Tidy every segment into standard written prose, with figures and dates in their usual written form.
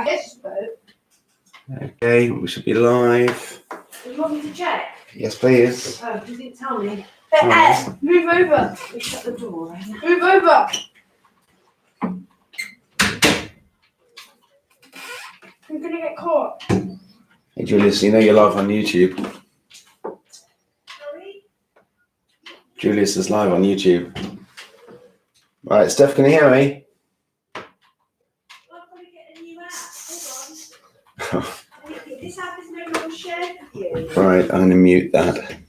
I guess so. Okay, we should be live. Do you want me to check? Yes, please. Oh, you didn't tell me. Right. Move over. We shut the door. Move over. I'm gonna get caught. Hey, Julius, you know you're live on YouTube. Sorry? Julius is live on YouTube. Right, Steph, can you hear me? I'm gonna get a new app. Hold on. This app is no longer shared with you. Right, I'm going to mute that.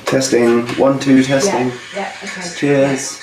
Testing. 1, 2, testing. Yeah, okay. Cheers.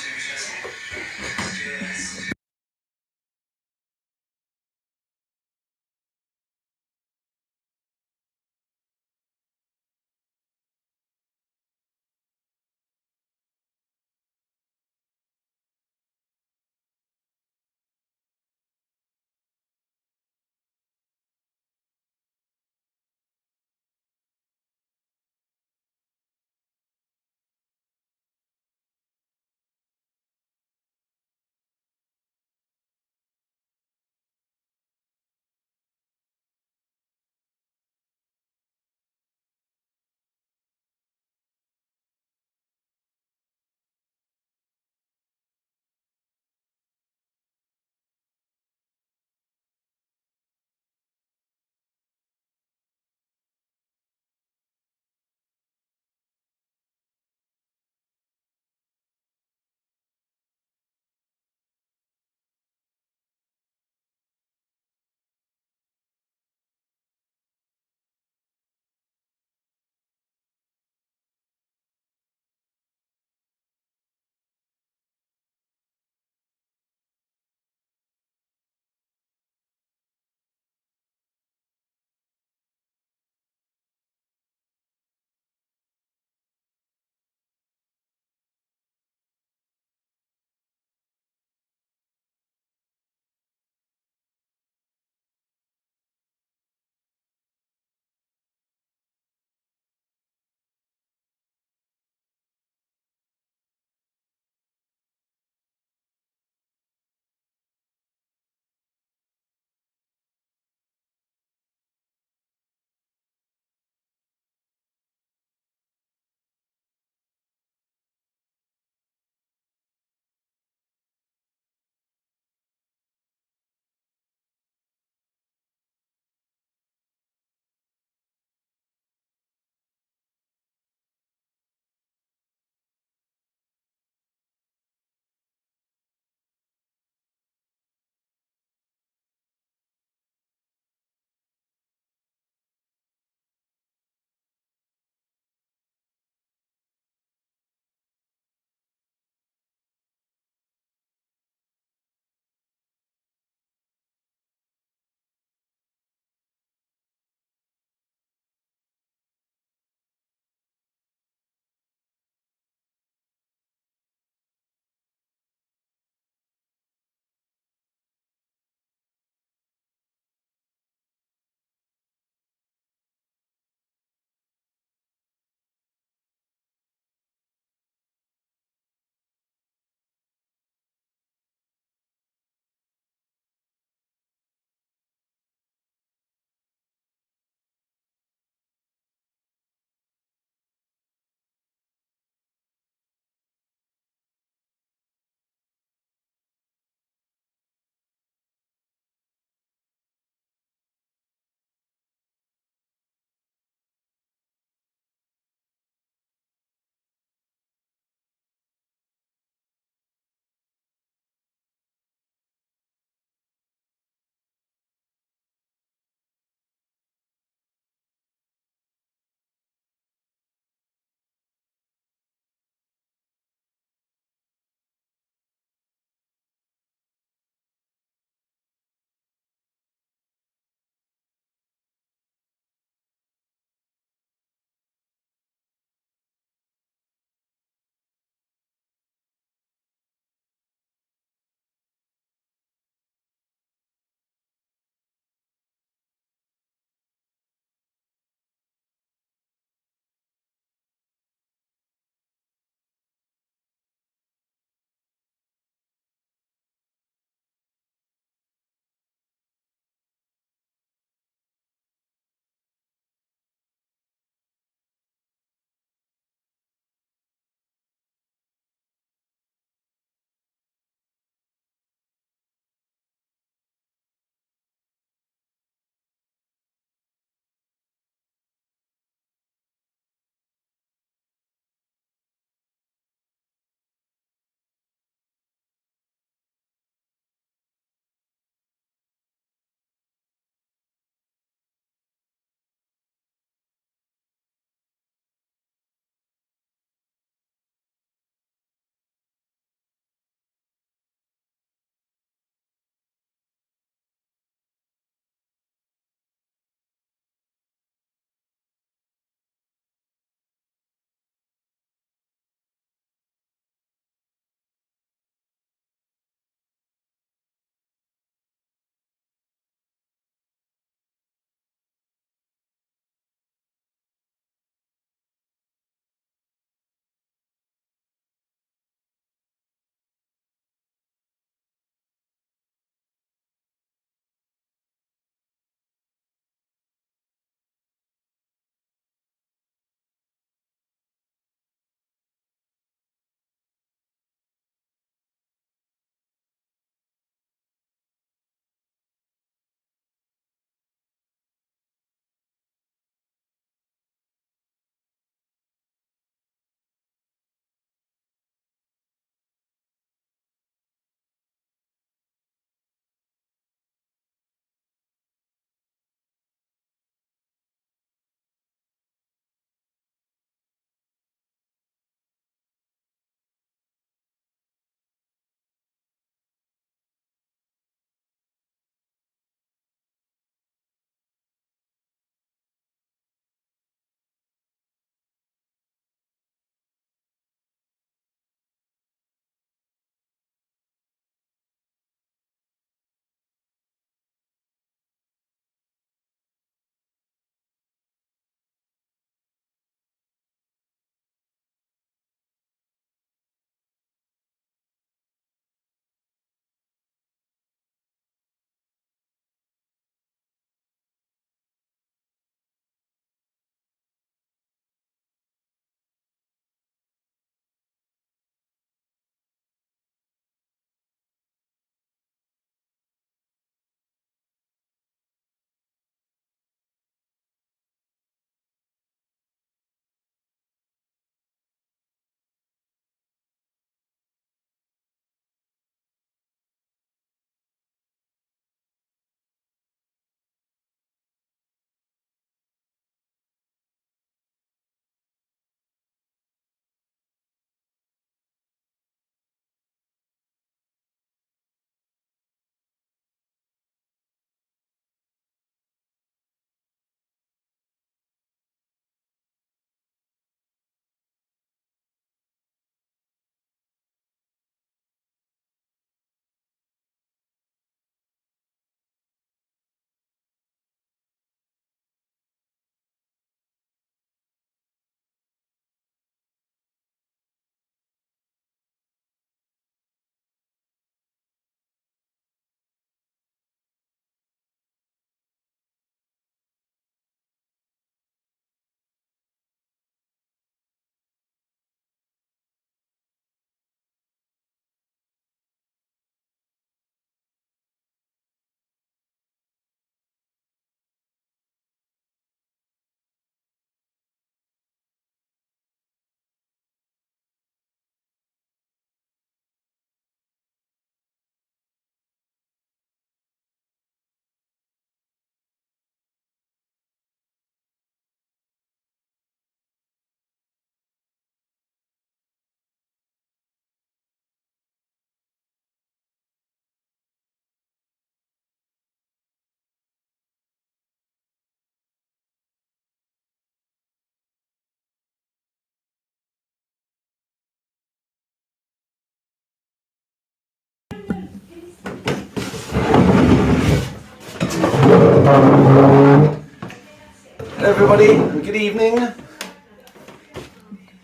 Everybody, good evening.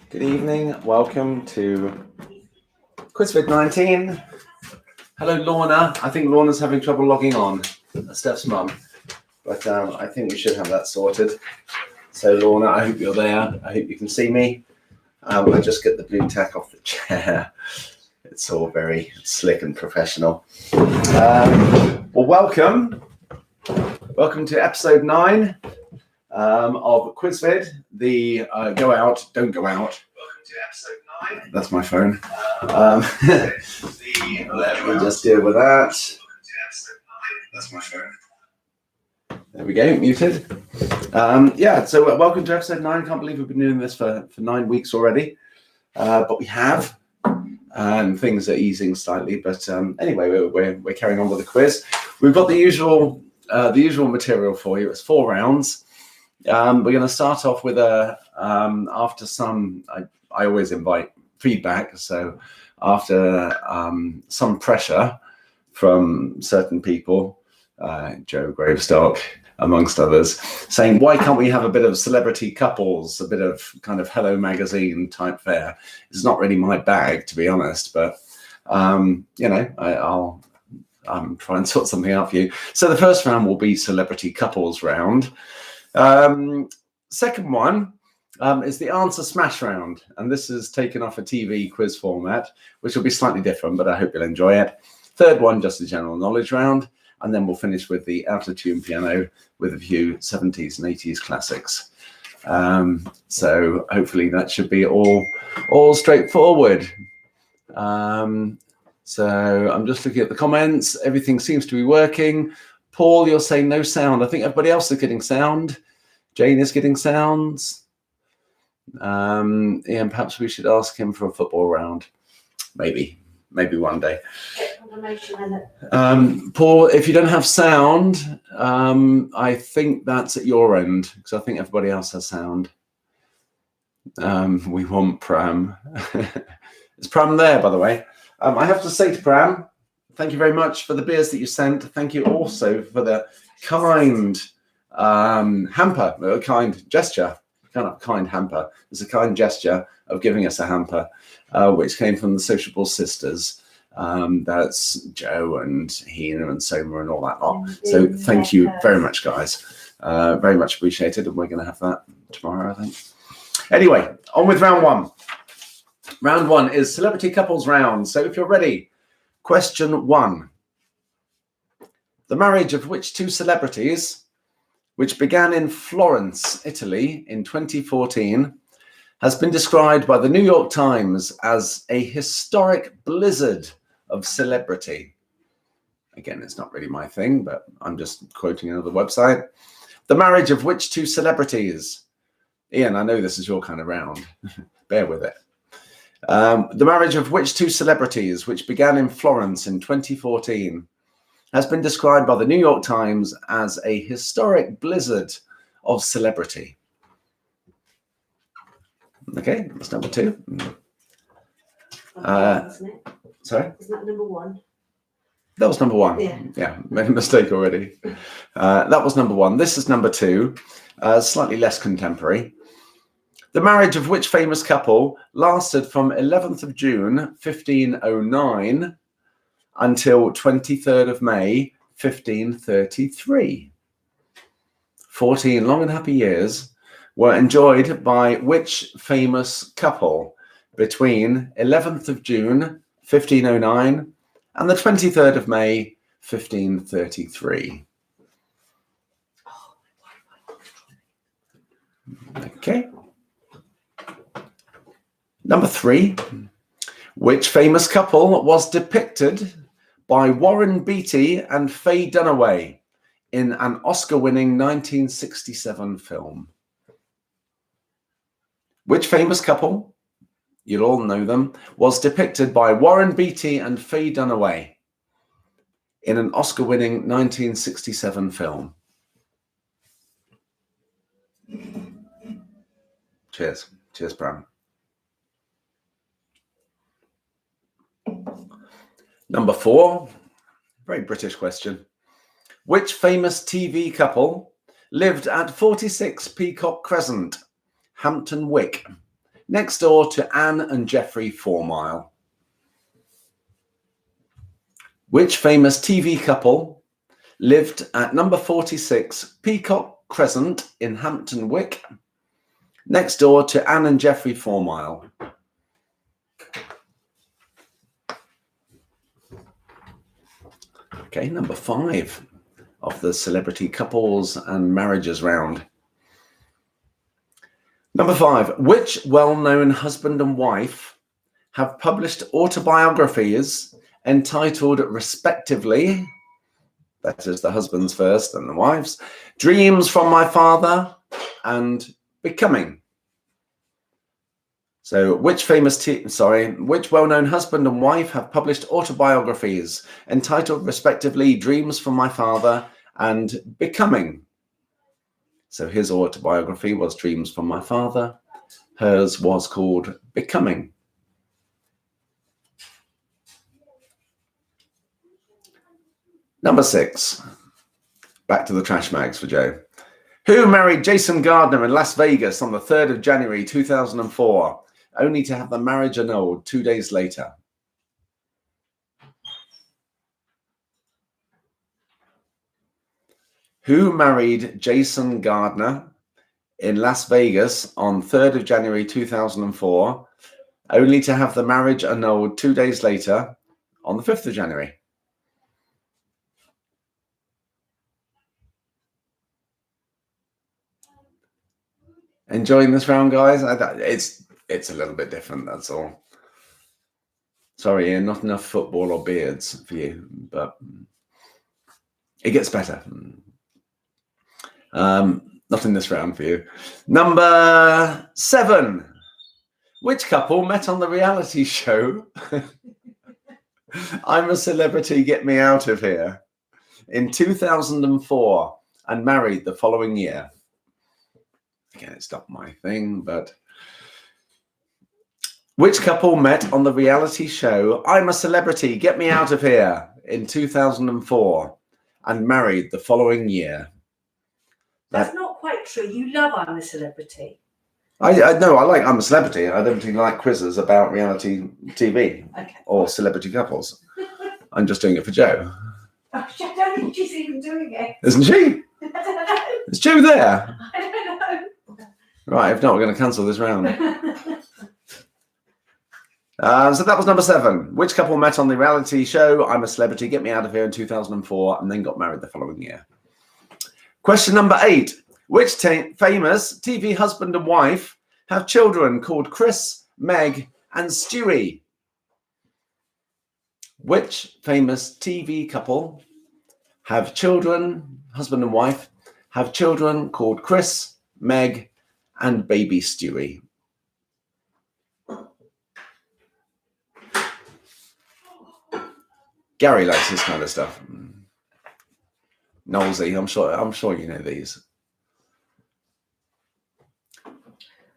Good evening. Welcome to quizVID-19. Hello, Lorna. I think Lorna's having trouble logging on. That's Steph's mum. But I think we should have that sorted. So, Lorna, I hope you're there. I hope you can see me. I just get the blue tack off the chair. It's all very slick and professional. Well, welcome. Welcome to episode 9 of quizVID, the Go Out, Don't Go Out. Welcome to episode 9. That's my phone. Let me just deal with that. That's my phone. There we go, muted. So welcome to episode 9. Can't believe we've been doing this for 9 weeks already. But we have. Things are easing slightly, but anyway, we're carrying on with the quiz. We've got the usual material for you. It's 4 rounds. We're going to start off with after some. I always invite feedback. So after some pressure from certain people, Joe Gravestock, amongst others, saying, why can't we have a bit of celebrity couples, a bit of kind of Hello Magazine type fare? It's not really my bag, to be honest, but, I'll try and sort something out for you. So the first round will be celebrity couples round. Second one is the answer smash round. And this is taken off a TV quiz format, which will be slightly different, but I hope you'll enjoy it. Third one, just a general knowledge round. And then we'll finish with the out of tune piano with a few 70s and 80s classics. So hopefully that should be all straightforward. So I'm just looking at the comments. Everything seems to be working. Paul, you're saying no sound. I think everybody else is getting sound. Jane is getting sounds. Ian, perhaps we should ask him for a football round. Maybe one day. Paul, if you don't have sound, I think that's at your end, because I think everybody else has sound. We want Pram. Is Pram there, by the way? I have to say to Pram, thank you very much for the beers that you sent. Thank you also for the kind hamper, a kind gesture. Kind hamper. It's a kind gesture of giving us a hamper, which came from the Sociable Sisters. That's Joe and Hina and Soma and all that lot. So thank you very much, guys. Very much appreciated. And we're going to have that tomorrow, I think. Anyway, on with round 1. Round 1 is celebrity couples round. So if you're ready, question 1. The marriage of which 2 celebrities, which began in Florence, Italy in 2014, has been described by the New York Times as a historic blizzard of celebrity. Again, it's not really my thing, but I'm just quoting another website. The marriage of which 2 celebrities? Ian, I know this is your kind of round. Bear with it. The marriage of which 2 celebrities, which began in Florence in 2014, has been described by the New York Times as a historic blizzard of celebrity. Okay, that's number 2. Sorry? Isn't that number 1? That was number 1. Yeah, made a mistake already. That was number 1. This is number 2, slightly less contemporary. The marriage of which famous couple lasted from 11th of June, 1509, until 23rd of May, 1533. 14 long and happy years were enjoyed by which famous couple between 11th of June, 1509, and the 23rd of May, 1533. Okay. Number 3. Which famous couple was depicted by Warren Beatty and Faye Dunaway in an Oscar-winning 1967 film? Which famous couple, you'll all know them, was depicted by Warren Beatty and Faye Dunaway in an Oscar-winning 1967 film? Cheers. Cheers, Bram. Number 4, very British question. Which famous TV couple lived at 46 Peacock Crescent, Hampton Wick, next door to Anne and Geoffrey Fourmile? Which famous TV couple lived at number 46 Peacock Crescent in Hampton Wick, next door to Anne and Geoffrey Fourmile? Okay, number 5 of the celebrity couples and marriages round. Number 5, which well-known husband and wife have published autobiographies entitled respectively, that is the husband's first and the wife's, Dreams from My Father and Becoming? So which which well-known husband and wife have published autobiographies entitled respectively Dreams from My Father and Becoming? So his autobiography was Dreams from My Father. Hers was called Becoming. Number 6. Back to the trash mags for Joe. Who married Jason Gardner in Las Vegas on the 3rd of January 2004, only to have the marriage annulled 2 days later? Who married Jason Gardner in Las Vegas on 3rd of January 2004, only to have the marriage annulled 2 days later on the 5th of January? Enjoying this round, guys? It's a little bit different, that's all. Sorry, Ian, not enough football or beards for you, but it gets better. Not in this round for you. Number 7. Which couple met on the reality show I'm a Celebrity, Get Me Out of Here in 2004 and married the following year? Again, it's not my thing, but which couple met on the reality show I'm a Celebrity, Get Me Out of Here in 2004 and married the following year? That's not quite true. You love I'm a Celebrity. I know I like I'm a Celebrity. I don't particularly like quizzes about reality TV or celebrity couples. I'm just doing it for Joe. Oh, I don't think she's even doing it. Isn't she? I don't know. Is Joe there? I don't know. Right, if not, we're going to cancel this round. So that was number 7. Which couple met on the reality show I'm a Celebrity, Get Me Out of Here in 2004 and then got married the following year? Question number 8. Which famous TV husband and wife have children called Chris, Meg, and Stewie? Which famous TV couple have children, husband and wife, have children called Chris, Meg, and baby Stewie? Gary likes this kind of stuff. Knowlesy, I'm sure you know these.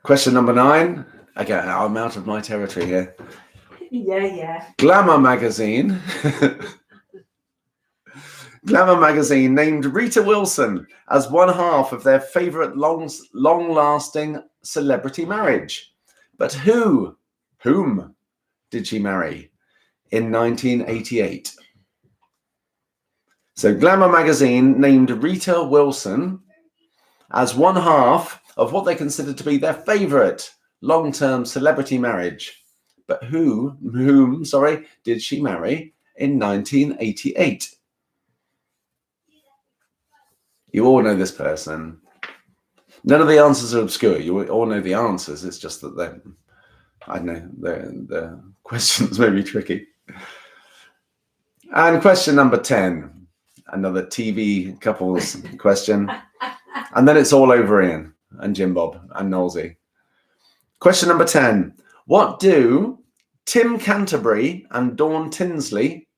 Question number 9. Again, I'm out of my territory here. Yeah. Glamour magazine. Glamour magazine named Rita Wilson as one half of their favorite long-lasting celebrity marriage. But whom did she marry in 1988? So Glamour magazine named Rita Wilson as one half of what they considered to be their favorite long-term celebrity marriage. But whom did she marry in 1988? You all know this person. None of the answers are obscure. You all know the answers. It's just that the questions may be tricky. And question number 10, another TV couples question. And then it's all over Ian and Jim Bob and Knowlesy. Question number 10. What do Tim Canterbury and Dawn Tinsley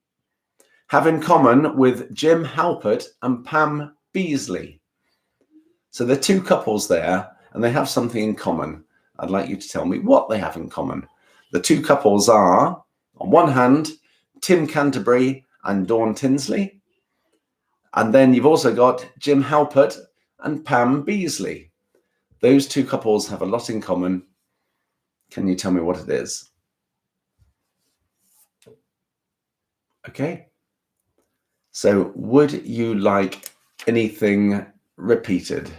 have in common with Jim Halpert and Pam Beasley? So they're two couples there and they have something in common. I'd like you to tell me what they have in common. The two couples are, on one hand, Tim Canterbury and Dawn Tinsley. And then you've also got Jim Halpert and Pam Beasley. Those two couples have a lot in common. Can you tell me what it is? Okay. So would you like anything repeated?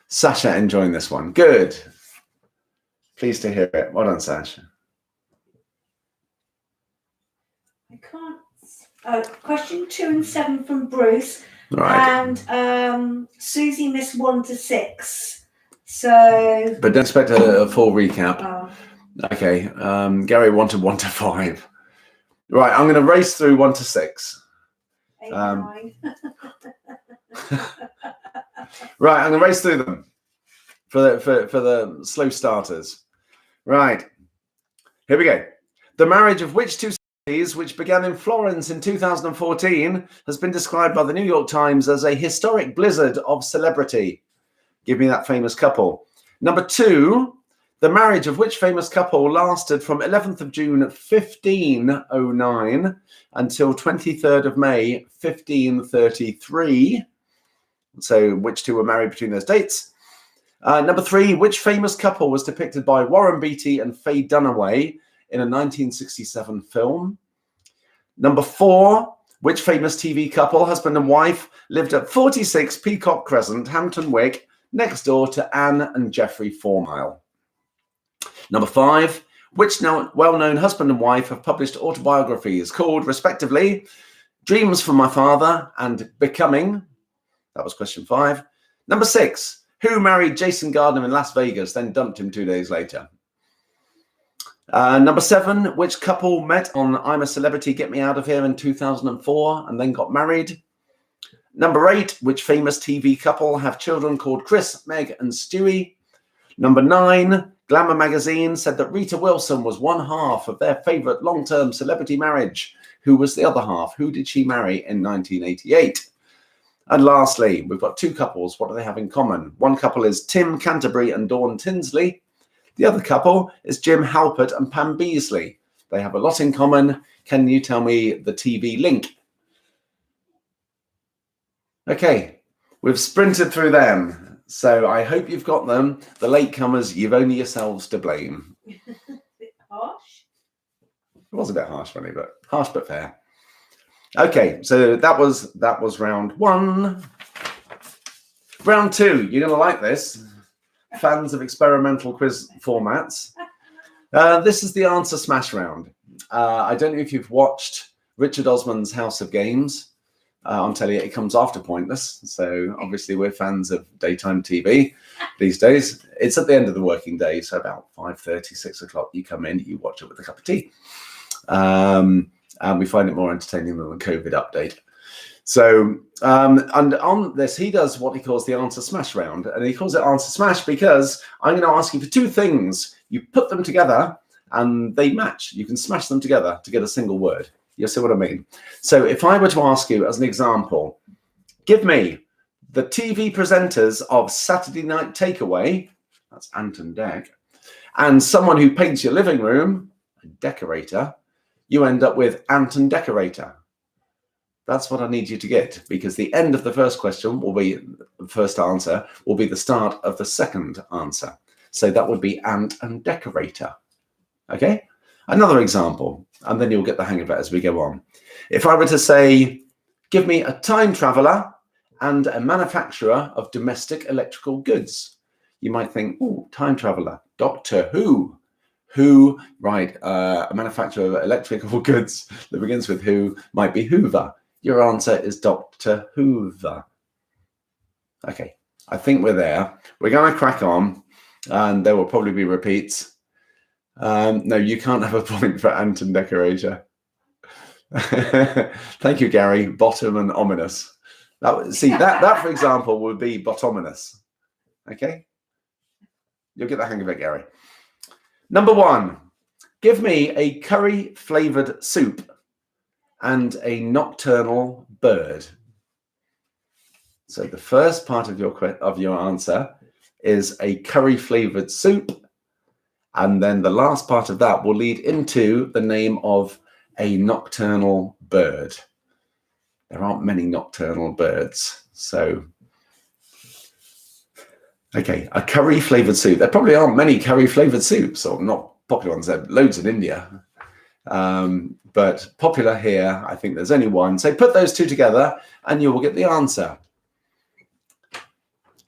Sasha enjoying this one. Good. Pleased to hear it. Well done, Sasha. I can't. Question 2 and 7 from Bruce. Right. And Susie missed 1 to 6. So. But don't expect a full recap. Oh. Okay. Gary wanted 1 to 5. Right. I'm going to race through 1 to 6. 8, 9. Right. I'm going to race through them for the slow starters. Right. Here we go. The marriage of which two celebrities, which began in Florence in 2014, has been described by the New York Times as a historic blizzard of celebrity? Give me that famous couple. Number 2, the marriage of which famous couple lasted from 11th of June 1509 until 23rd of May 1533. So which two were married between those dates? Number 3, which famous couple was depicted by Warren Beatty and Faye Dunaway in a 1967 film? Number 4, which famous TV couple, husband and wife, lived at 46 Peacock Crescent, Hampton Wick, next door to Anne and Jeffrey Formile? Number 5, which well-known husband and wife have published autobiographies called, respectively, Dreams from My Father and Becoming? That was question 5. Number 6, who married Jason Gardner in Las Vegas, then dumped him 2 days later? Number 7, which couple met on I'm a Celebrity, Get Me Out of Here in 2004 and then got married? Number 8, which famous TV couple have children called Chris, Meg and Stewie? Number 9, Glamour magazine said that Rita Wilson was one half of their favorite long-term celebrity marriage. Who was the other half? Who did she marry in 1988? And lastly, we've got 2 couples. What do they have in common? One couple is Tim Canterbury and Dawn Tinsley. The other couple is Jim Halpert and Pam Beasley. They have a lot in common. Can you tell me the TV link? Okay, we've sprinted through them. So I hope you've got them. The latecomers, you've only yourselves to blame. Bit harsh. It was a bit harsh, funny, but harsh but fair. Okay, so that was round 1. Round 2, you're going to like this. Fans of experimental quiz formats. This is the answer smash round. I don't know if you've watched Richard Osman's House of Games. I'm telling you, it comes after Pointless. So obviously we're fans of daytime TV these days. It's at the end of the working day. So about 5:30, 6 o'clock, you come in, you watch it with a cup of tea. And we find it more entertaining than the COVID update. So, and on this, he does what he calls the answer smash round. And he calls it answer smash because I'm going to ask you for 2 things. You put them together and they match. You can smash them together to get a single word. You see what I mean? So if I were to ask you as an example, give me the TV presenters of Saturday Night Takeaway, that's Ant and Dec, and someone who paints your living room, a decorator, you end up with Ant and Decorator. That's what I need you to get, because the end of the first question will be, the first answer will be the start of the second answer. So that would be Ant and Decorator. Okay? Another example, and then you'll get the hang of it as we go on. If I were to say, give me a time traveler and a manufacturer of domestic electrical goods, you might think, oh, time traveler, Doctor Who. Who, right, a manufacturer of electrical goods that begins with who might be Hoover. Your answer is Dr. Hoover. Okay, I think we're there. We're going to crack on, and there will probably be repeats. No, you can't have a point for Ant and Decorator. Thank you, Gary. Bottom and ominous. That, for example, would be bottominous. Okay? You'll get the hang of it, Gary. Number 1, give me a curry-flavored soup and a nocturnal bird. So the first part of your answer is a curry-flavored soup, and then the last part of that will lead into the name of a nocturnal bird. there aren't many nocturnal birds. So, okay, a curry flavored soup. There probably aren't many curry flavored soups, or not popular ones. There are loads in India. But popular here, I think there's only one. So put those two together and you will get the answer.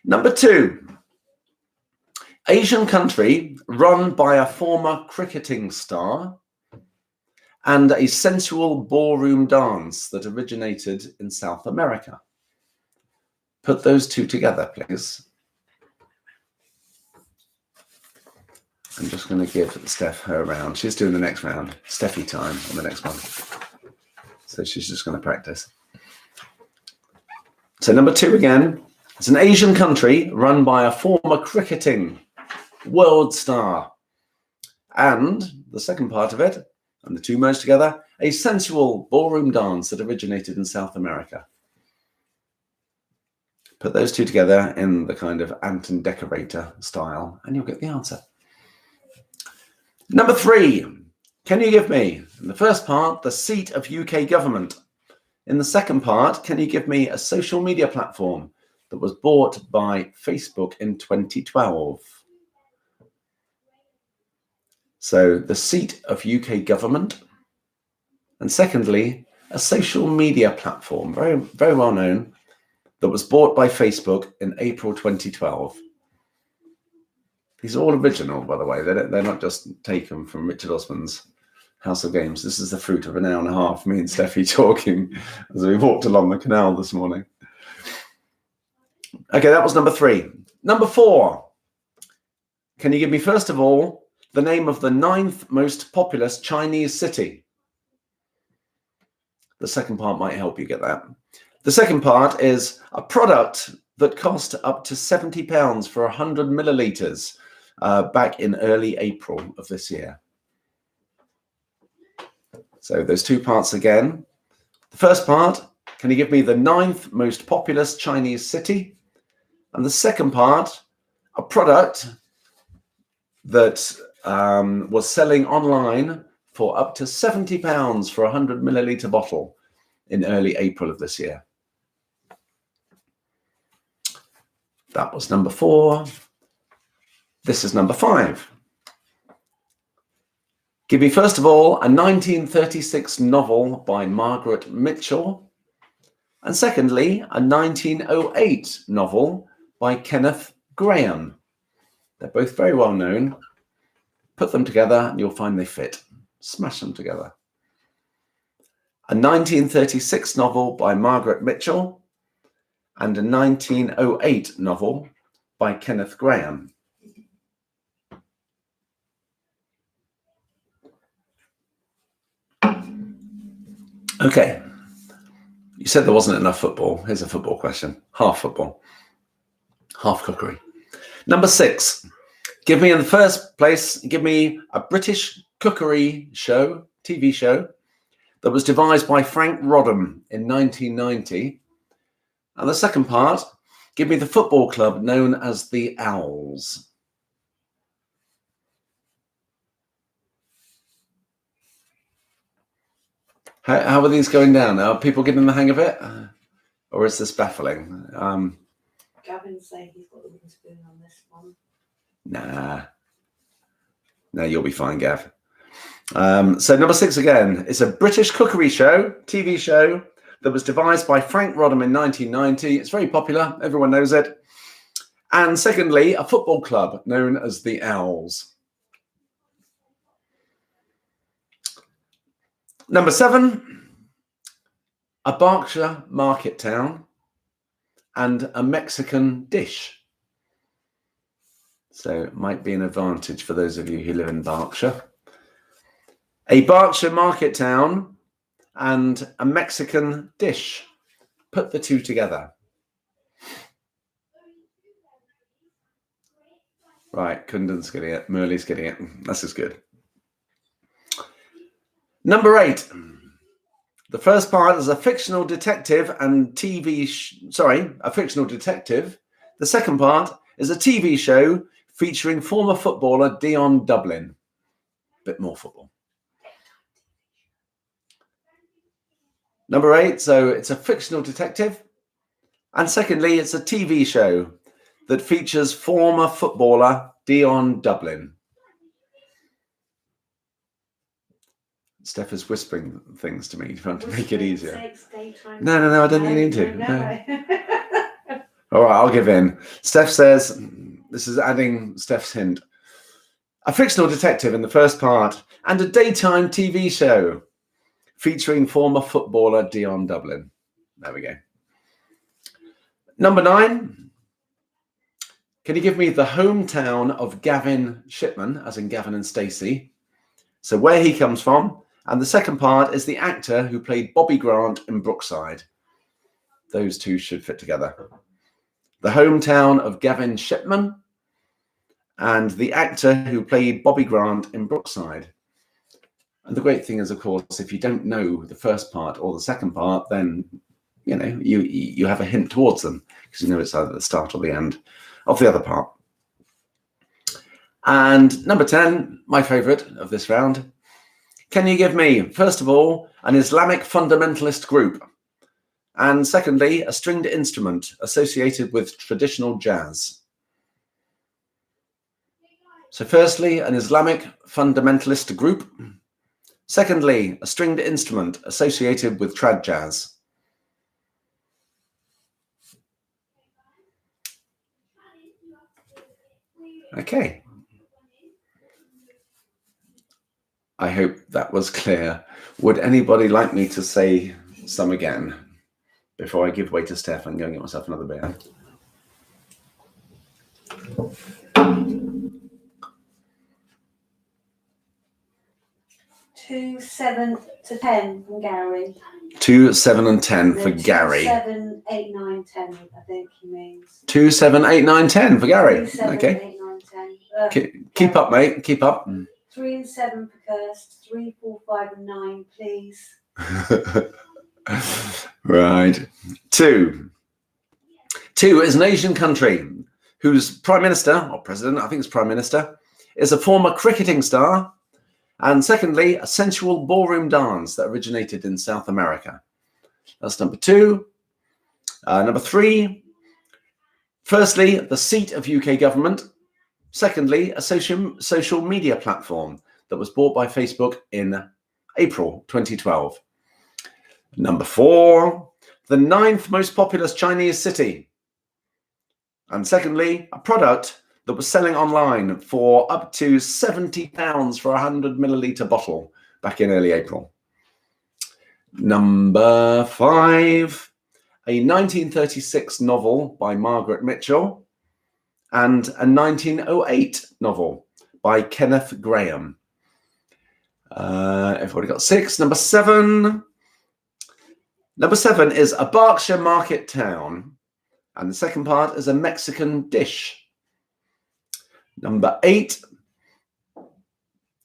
Number 2, Asian country run by a former cricketing star and a sensual ballroom dance that originated in South America. Put those two together, please. I'm just going to give Steph her round. She's doing the next round. Steffi time on the next one. So she's just going to practice. So number 2 again. It's an Asian country run by a former cricketing world star. And the second part of it, and the two merged together, a sensual ballroom dance that originated in South America. Put those two together in the kind of Anton Decorator style, and you'll get the answer. Number 3, can you give me, in the first part, the seat of UK government? In the second part, can you give me a social media platform that was bought by Facebook in 2012? So the seat of UK government, and secondly, a social media platform, very, very well known, that was bought by Facebook in April 2012. These are all original, by the way. They're not just taken from Richard Osman's House of Games. This is the fruit of an hour and a half, me and Steffi talking as we walked along the canal this morning. Okay, that was number 3. Number 4. Can you give me, first of all, the name of the 9th most populous Chinese city? The second part might help you get that. The second part is a product that cost up to £70 for 100 millilitres back in early April of this year. So those two parts again. The first part, can you give me the 9th most populous Chinese city? And the second part, a product that was selling online for up to £70 for a 100 millilitre bottle in early April of this year. That was number 4. This is number 5. Give me, first of all, a 1936 novel by Margaret Mitchell. And secondly, a 1908 novel by Kenneth Grahame. They're both very well known. Put them together and you'll find they fit. Smash them together. A 1936 novel by Margaret Mitchell and a 1908 novel by Kenneth Grahame. Okay. You said there wasn't enough football. Here's a football question. Half football. Half cookery. Number 6. Give me in the first place, give me a British cookery show, TV show, that was devised by Frank Rodham in 1990. And the second part, give me the football club known as the Owls. How are these going down? Are people getting the hang of it? Or is this baffling? Gavin's saying he's got the wooden spoon on this one. Nah. No, you'll be fine, Gav. So number 6 again. It's a British cookery show, TV show, that was devised by Frank Rodham in 1990. It's very popular. Everyone knows it. And secondly, a football club known as the Owls. Number 7, a Berkshire market town and a Mexican dish. So it might be an advantage for those of you who live in Berkshire. A Berkshire market town and a Mexican dish. Put the two together. Right, Kundan's getting it. Merle's getting it. This is good. Number 8. The first part is a fictional detective and a fictional detective. The second part is a TV show featuring former footballer Dion Dublin. Bit more football. Number 8, so it's a fictional detective. And secondly, it's a TV show that features former footballer Dion Dublin. Steph is whispering things to me trying to make it easier. No, I don't think you need to. No. All right, I'll give in. Steph says, this is adding Steph's hint, a fictional detective in the first part and a daytime TV show featuring former footballer Dion Dublin. There we go. Number 9. Can you give me the hometown of Gavin Shipman, as in Gavin and Stacey? So where he comes from. And the second part is the actor who played Bobby Grant in Brookside. Those two should fit together. The hometown of Gavin Shipman and the actor who played Bobby Grant in Brookside. And the great thing is, of course, if you don't know the first part or the second part, then you have a hint towards them because you know it's either the start or the end of the other part. And number 10, my favorite of this round. Can you give me, first of all, an Islamic fundamentalist group? And secondly, a stringed instrument associated with traditional jazz. So firstly, an Islamic fundamentalist group. Secondly, a stringed instrument associated with trad jazz. Okay. I hope that was clear. Would anybody like me to say some again before I give way to Steph and go and get myself another beer? 2, 7 to 10 from Gary. 2, 7, and 10 for Gary. 7, 8, 9, 10, I think he means. 2, 7, 8, 9, 10 for Gary. 2, 7, okay. 8, 9, 10. Keep up, mate. Keep up. 3 and 7 for Kirst. 3, 4, 5 and 9, please. Right. 2. 2 is an Asian country whose prime minister, or president, I think it's prime minister, is a former cricketing star. And secondly, a sensual ballroom dance that originated in South America. That's number 2. Number 3, firstly, the seat of UK government. Secondly, a social media platform that was bought by Facebook in April 2012. Number 4, the 9th most populous Chinese city. And secondly, a product that was selling online for up to £70 for a 100 milliliter bottle back in early April. Number 5, a 1936 novel by Margaret Mitchell and a 1908 novel by Kenneth Grahame. Everybody got 6. Number 7. Number 7 is a Berkshire market town, and the second part is a Mexican dish. Number 8,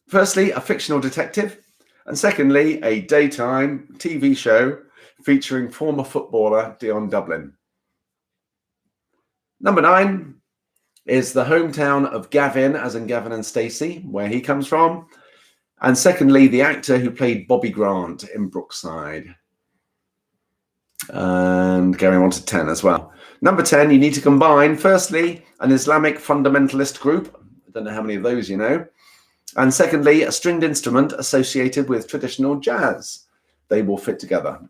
firstly, a fictional detective, and secondly, a daytime TV show featuring former footballer Dion Dublin. Number 9 is the hometown of Gavin, as in Gavin and Stacey, where he comes from, and secondly, the actor who played Bobby Grant in Brookside. And Gary wanted 10 as well. Number 10, you need to combine, firstly, an Islamic fundamentalist group. I don't know how many of those you know. And secondly, a stringed instrument associated with traditional jazz. They will fit together.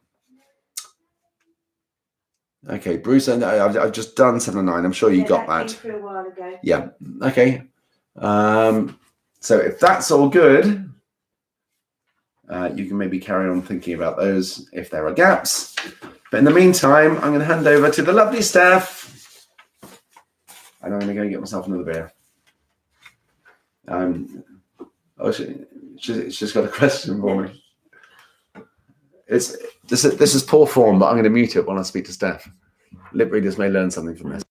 Okay, Bruce, I've just done 7 and 9. I'm sure you got that. Came through a while ago. Yeah, okay. So if that's all good, you can maybe carry on thinking about those if there are gaps. But in the meantime, I'm going to hand over to the lovely Steph. And I'm going to go and get myself another beer. She's got a question for me. This is poor form, but I'm going to mute it while I speak to Steph. Lip readers may learn something from this.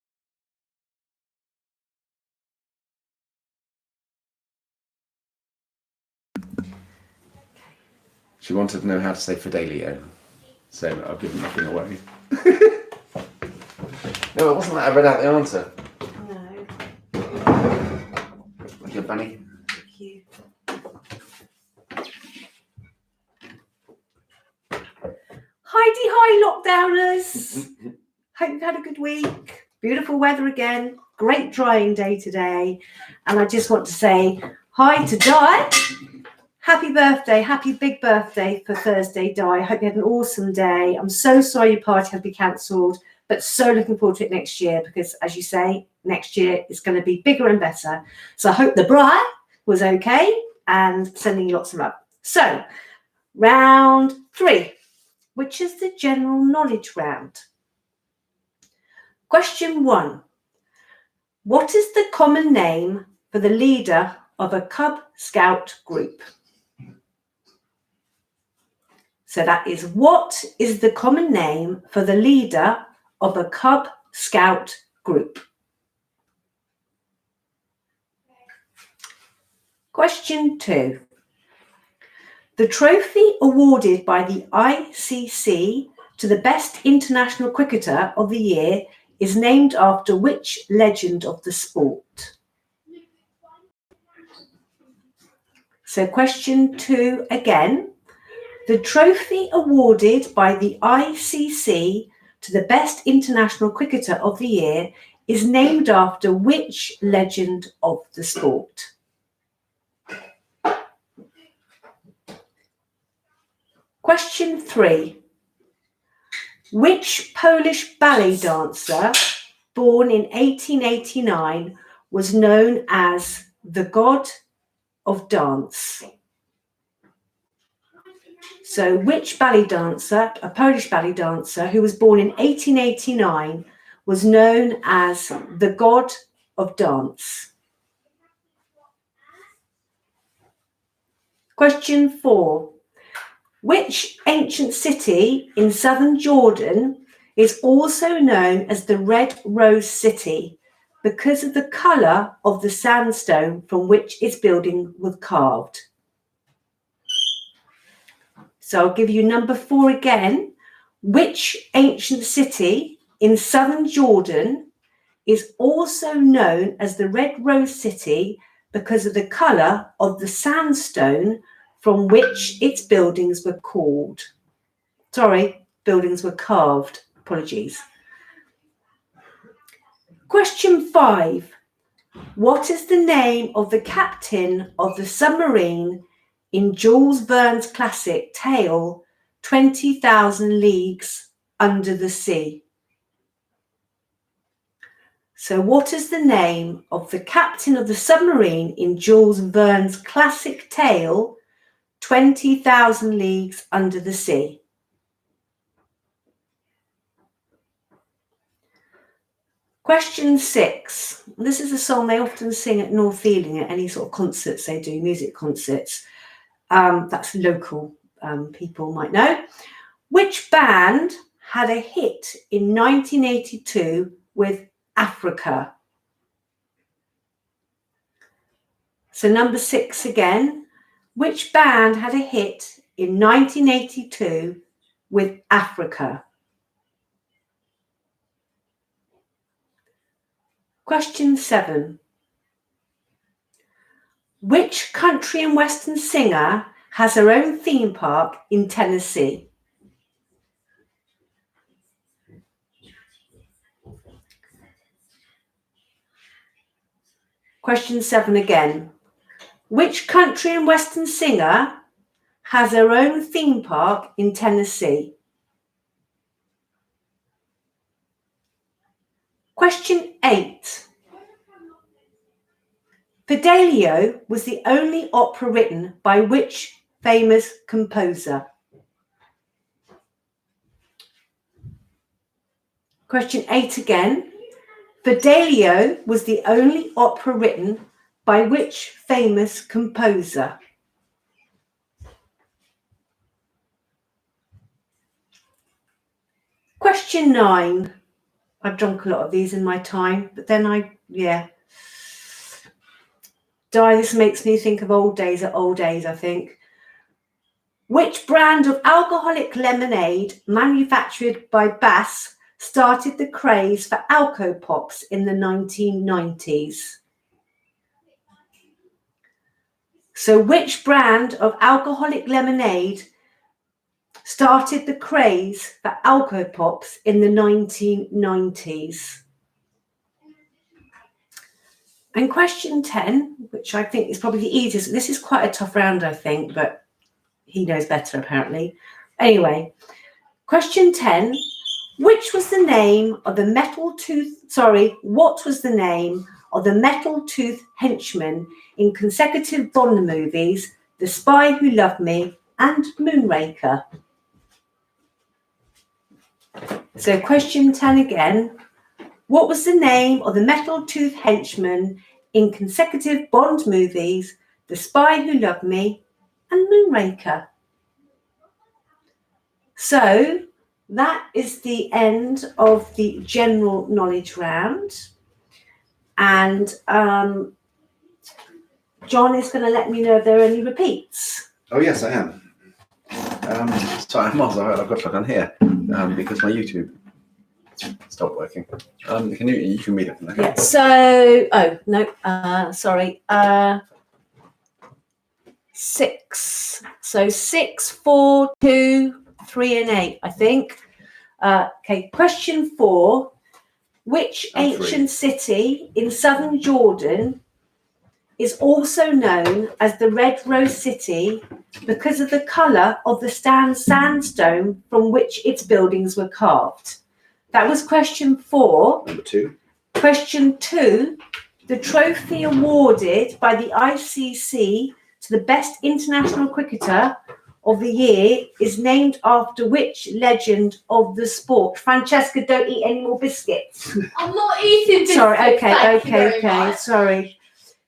She wanted to know how to say Fidelio, so I've given nothing away. No, it wasn't that I read out the answer. No. Thank you, Bunny. Thank you. Hi, lockdowners. Hope you've had a good week. Beautiful weather again. Great drying day today. And I just want to say hi to Di. Happy birthday. Happy big birthday for Thursday, Di. I hope you had an awesome day. I'm so sorry your party had to be cancelled, but so looking forward to it next year because, as you say, next year is going to be bigger and better. So I hope the bride was okay and sending you lots of love. So, round 3, which is the general knowledge round. Question 1. What is the common name for the leader of a Cub Scout group? So that is, what is the common name for the leader of a Cub Scout group? Question 2. The trophy awarded by the ICC to the best international cricketer of the year is named after which legend of the sport? So question 2 again. The trophy awarded by the ICC to the best international cricketer of the year is named after which legend of the sport? Question 3. Which Polish ballet dancer, born in 1889, was known as the God of Dance? So which ballet dancer, a Polish ballet dancer who was born in 1889, was known as the God of Dance? Question 4. Which ancient city in southern Jordan is also known as the Red Rose City because of the colour of the sandstone from which its building was carved? So I'll give you number 4 again. Which ancient city in southern Jordan is also known as the Red Rose City because of the colour of the sandstone from which its buildings were carved. Apologies. Question 5. What is the name of the captain of the submarine in Jules Verne's classic tale, 20,000 Leagues Under the Sea? So what is the name of the captain of the submarine in Jules Verne's classic tale, 20,000 Leagues Under the Sea? Question 6. This is a song they often sing at North Ealing at any sort of concerts they do, music concerts. That's local, people might know. Which band had a hit in 1982 with Africa? So number 6 again. Which band had a hit in 1982 with Africa? Question 7. Which country and western singer has her own theme park in Tennessee? Question 7 again. Which country and western singer has her own theme park in Tennessee? Question 8. Fidelio was the only opera written by which famous composer? Question 8 again. Fidelio was the only opera written by which famous composer? Question 9. I've drunk a lot of these in my time, but then this makes me think of old days, I think. Which brand of alcoholic lemonade manufactured by Bass started the craze for Alco Pops in the 1990s? So which brand of alcoholic lemonade started the craze for Alco Pops in the 1990s? And question 10, which I think is probably the easiest. This is quite a tough round, I think, but he knows better apparently. Anyway, question 10, what was the name of the metal tooth henchman in consecutive Bond movies, The Spy Who Loved Me and Moonraker? So question 10 again. What was the name of the metal tooth henchman in consecutive Bond movies, The Spy Who Loved Me and Moonraker? So that is the end of the general knowledge round. And John is going to let me know if there are any repeats. Oh, yes, I am. Sorry, I've got to look on here because my YouTube stopped working. You can read it from there. Yeah, so, sorry. 6. So 6, 4, 2, 3 and 8, I think. Okay, question 4. Which ancient city in southern Jordan is also known as the Red Rose City because of the colour of the sandstone from which its buildings were carved? That was question 4. Number 2. Question 2. The trophy awarded by the ICC to the best international cricketer of the year is named after which legend of the sport? Francesca, don't eat any more biscuits. I'm not eating biscuits. Sorry, okay. Much. Sorry.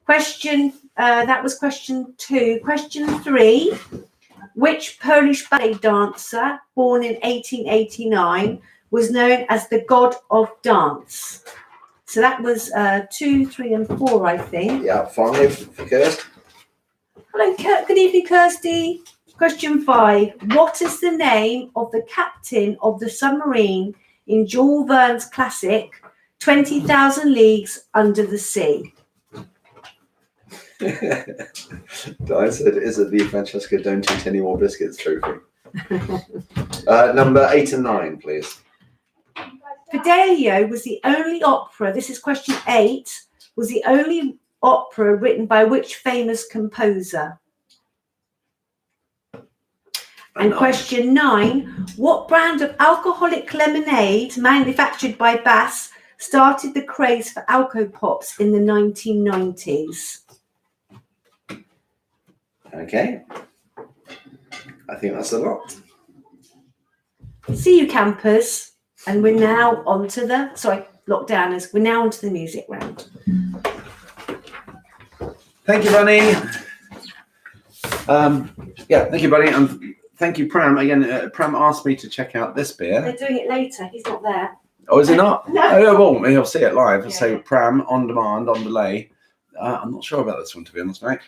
That was question 2. Question 3. Which Polish ballet dancer, born in 1889, was known as the god of dance? So that was 2, 3 and 4, I think. Yeah, 5 for Kirst. Hello, good evening, Kirsty. Question 5. What is the name of the captain of the submarine in Jules Verne's classic 20,000 Leagues Under the Sea? I said, is it the Francesca Don't Eat Any More Biscuits trophy? Number 8 and 9, please. Fidelio was the only opera, this is question 8, was the only opera written by which famous composer? And question 9, what brand of alcoholic lemonade manufactured by Bass started the craze for Alco Pops in the 1990s? Okay. I think that's a lot. See you, campers. And we're now on to the, lockdowners, we're now on to the music round. Thank you, Bunny. Thank you, Bunny. And thank you, Pram. Again, Pram asked me to check out this beer. They're doing it later. He's not there. Oh, is he not? No. Oh, well, he'll see it live. Yeah. So Pram, on demand, on delay. I'm not sure about this one, to be honest, mate.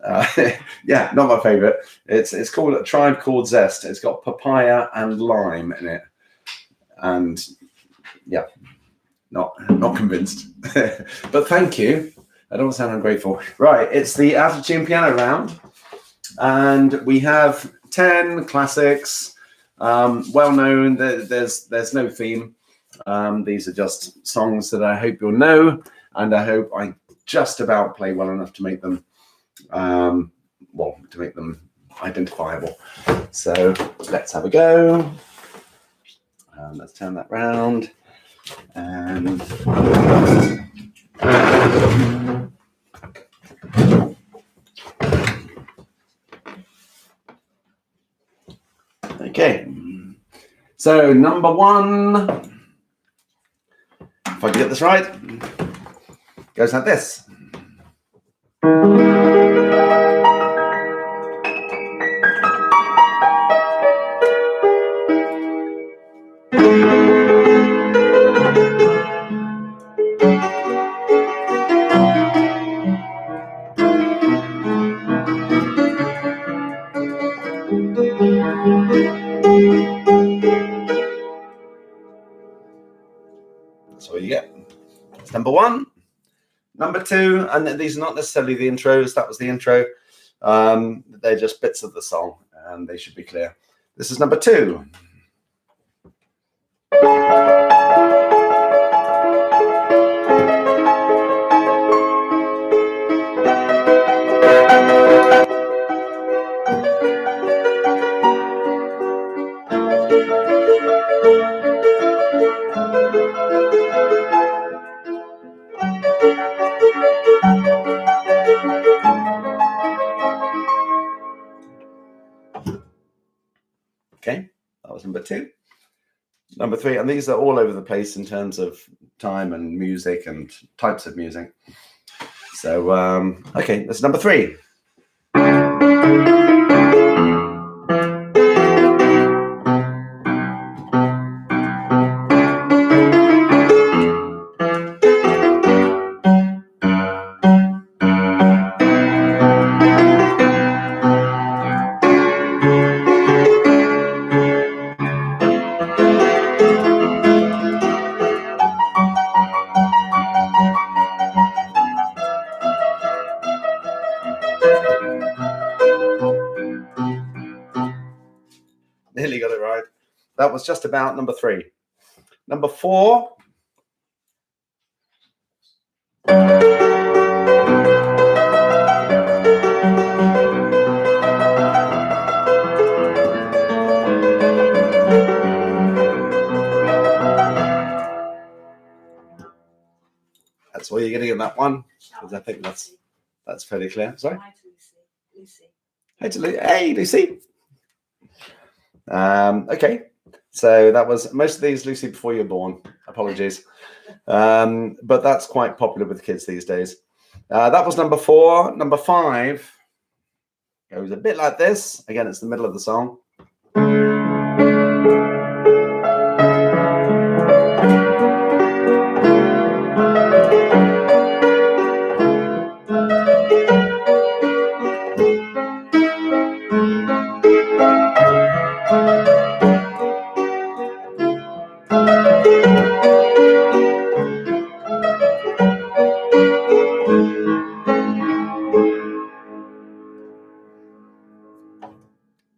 Not my favourite. It's called a Tribe Called Zest. It's got papaya and lime in it. And, yeah, not convinced. But thank you. I don't sound ungrateful. Right, it's the Out of Tune Piano round. And we have 10 classics, well known. There's no theme. These are just songs that I hope you'll know, and I hope I just about play well enough to make them, identifiable. So let's have a go. Let's turn that round, and okay. So number 1, if I can get this right, goes like this. That's all you get. That's number 1. Number 2, and these are not necessarily the intros. That was the intro. They're just bits of the song. and they should be clear. This is number 2. Okay, that was number 2. Number 3, and these are all over the place in terms of time and music and types of music. So, okay, that's number 3. Nearly got it right. That was just about number 3. Number 4. That's all you're getting in that one, because I think that's fairly clear. Sorry. Hi to Lucy. Hey to Lucy. Hey, Lucy. Okay, so that was most of these, Lucy, before you were born. Apologies. But that's quite popular with kids these days. That was number 4. Number 5 goes a bit like this. Again, it's the middle of the song.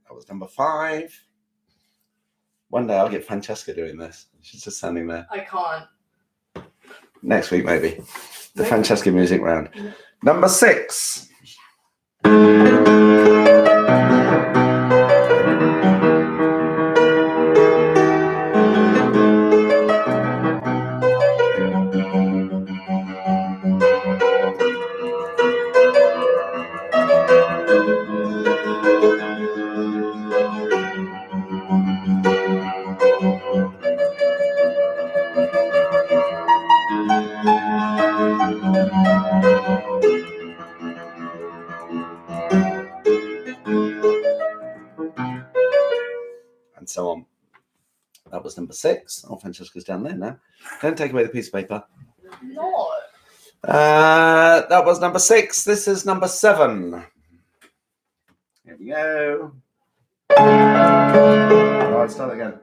That was number 5. One day I'll get Francesca doing this. She's just standing there. I can't. Next week, maybe. The Francesca music round. Number 6. And so on. That was number 6. Oh, Francesca's down there now. Don't take away the piece of paper. No. That was number 6. This is number 7. Here we go. All right, start again.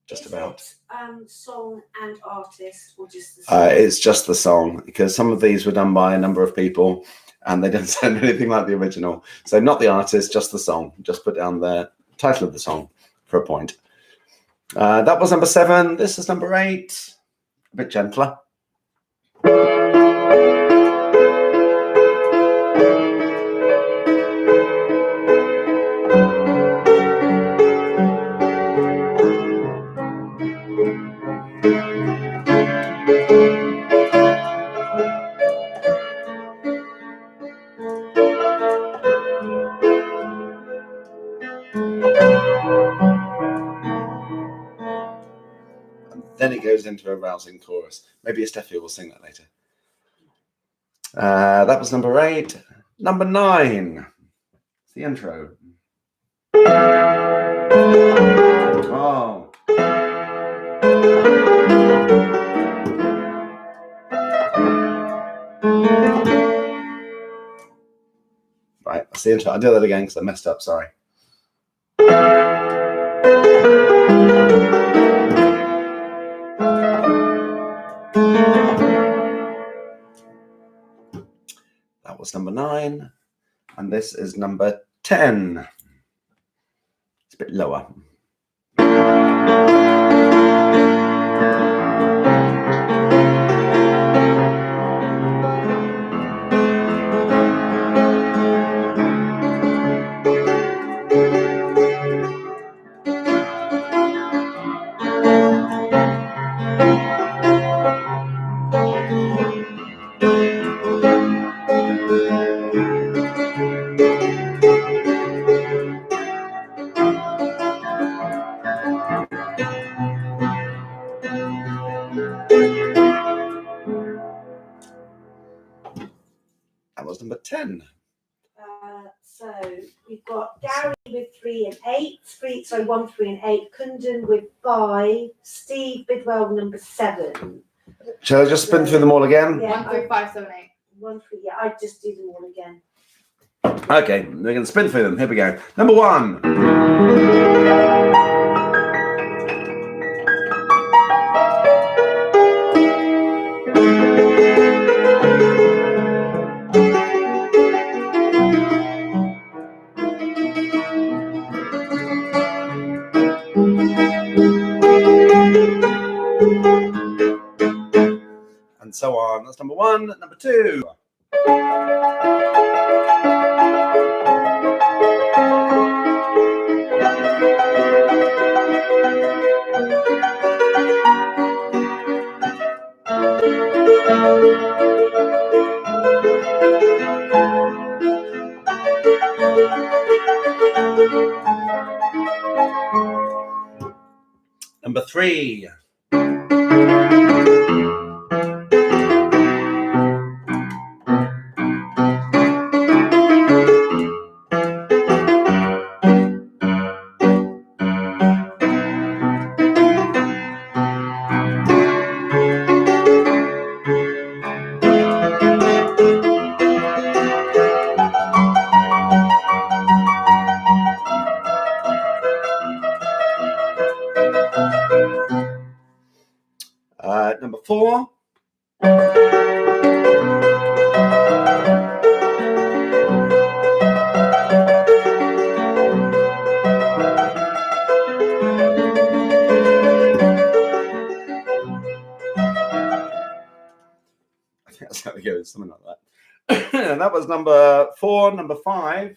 Just about. Song and artist, or just the song? It's just the song, because some of these were done by a number of people and they don't sound anything like the original. So not the artist, just the song. Just put down the title of the song for a point. That was number 7. This is number 8. A bit gentler. Then it goes into a rousing chorus. Maybe Estefia will sing that later. That was number 8. Number 9. It's the intro. Oh. Right, I'll see you. I'll do that again because I messed up. Sorry. That was number 9, and this is number 10. It's a bit lower. That was number 10. So we've got Gary with 3 and 8. 1, 3 and 8. Kundan with 5. Steve Bidwell number 7. Shall I just spin through them all again? Yeah. 1, 3, 5, 7, 8. 1, 3. Yeah, I just do them all again. Okay, we're going to spin through them. Here we go. Number 1. And so on. That's number 1. Number 2. Number 3. Number 4. I think that's how we go, something like that. And that was number 4. Number 5.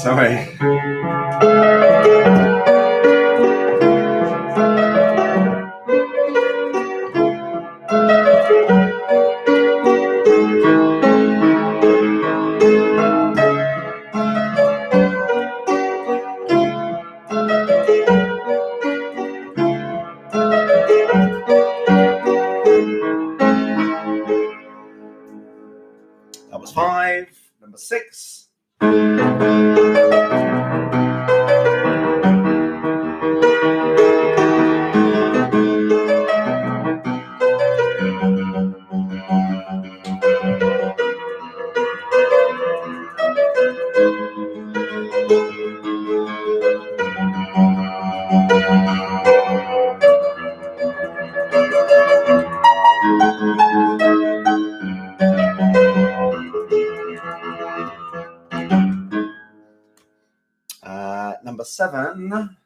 Sorry. That was 5. Number 6. Number 7.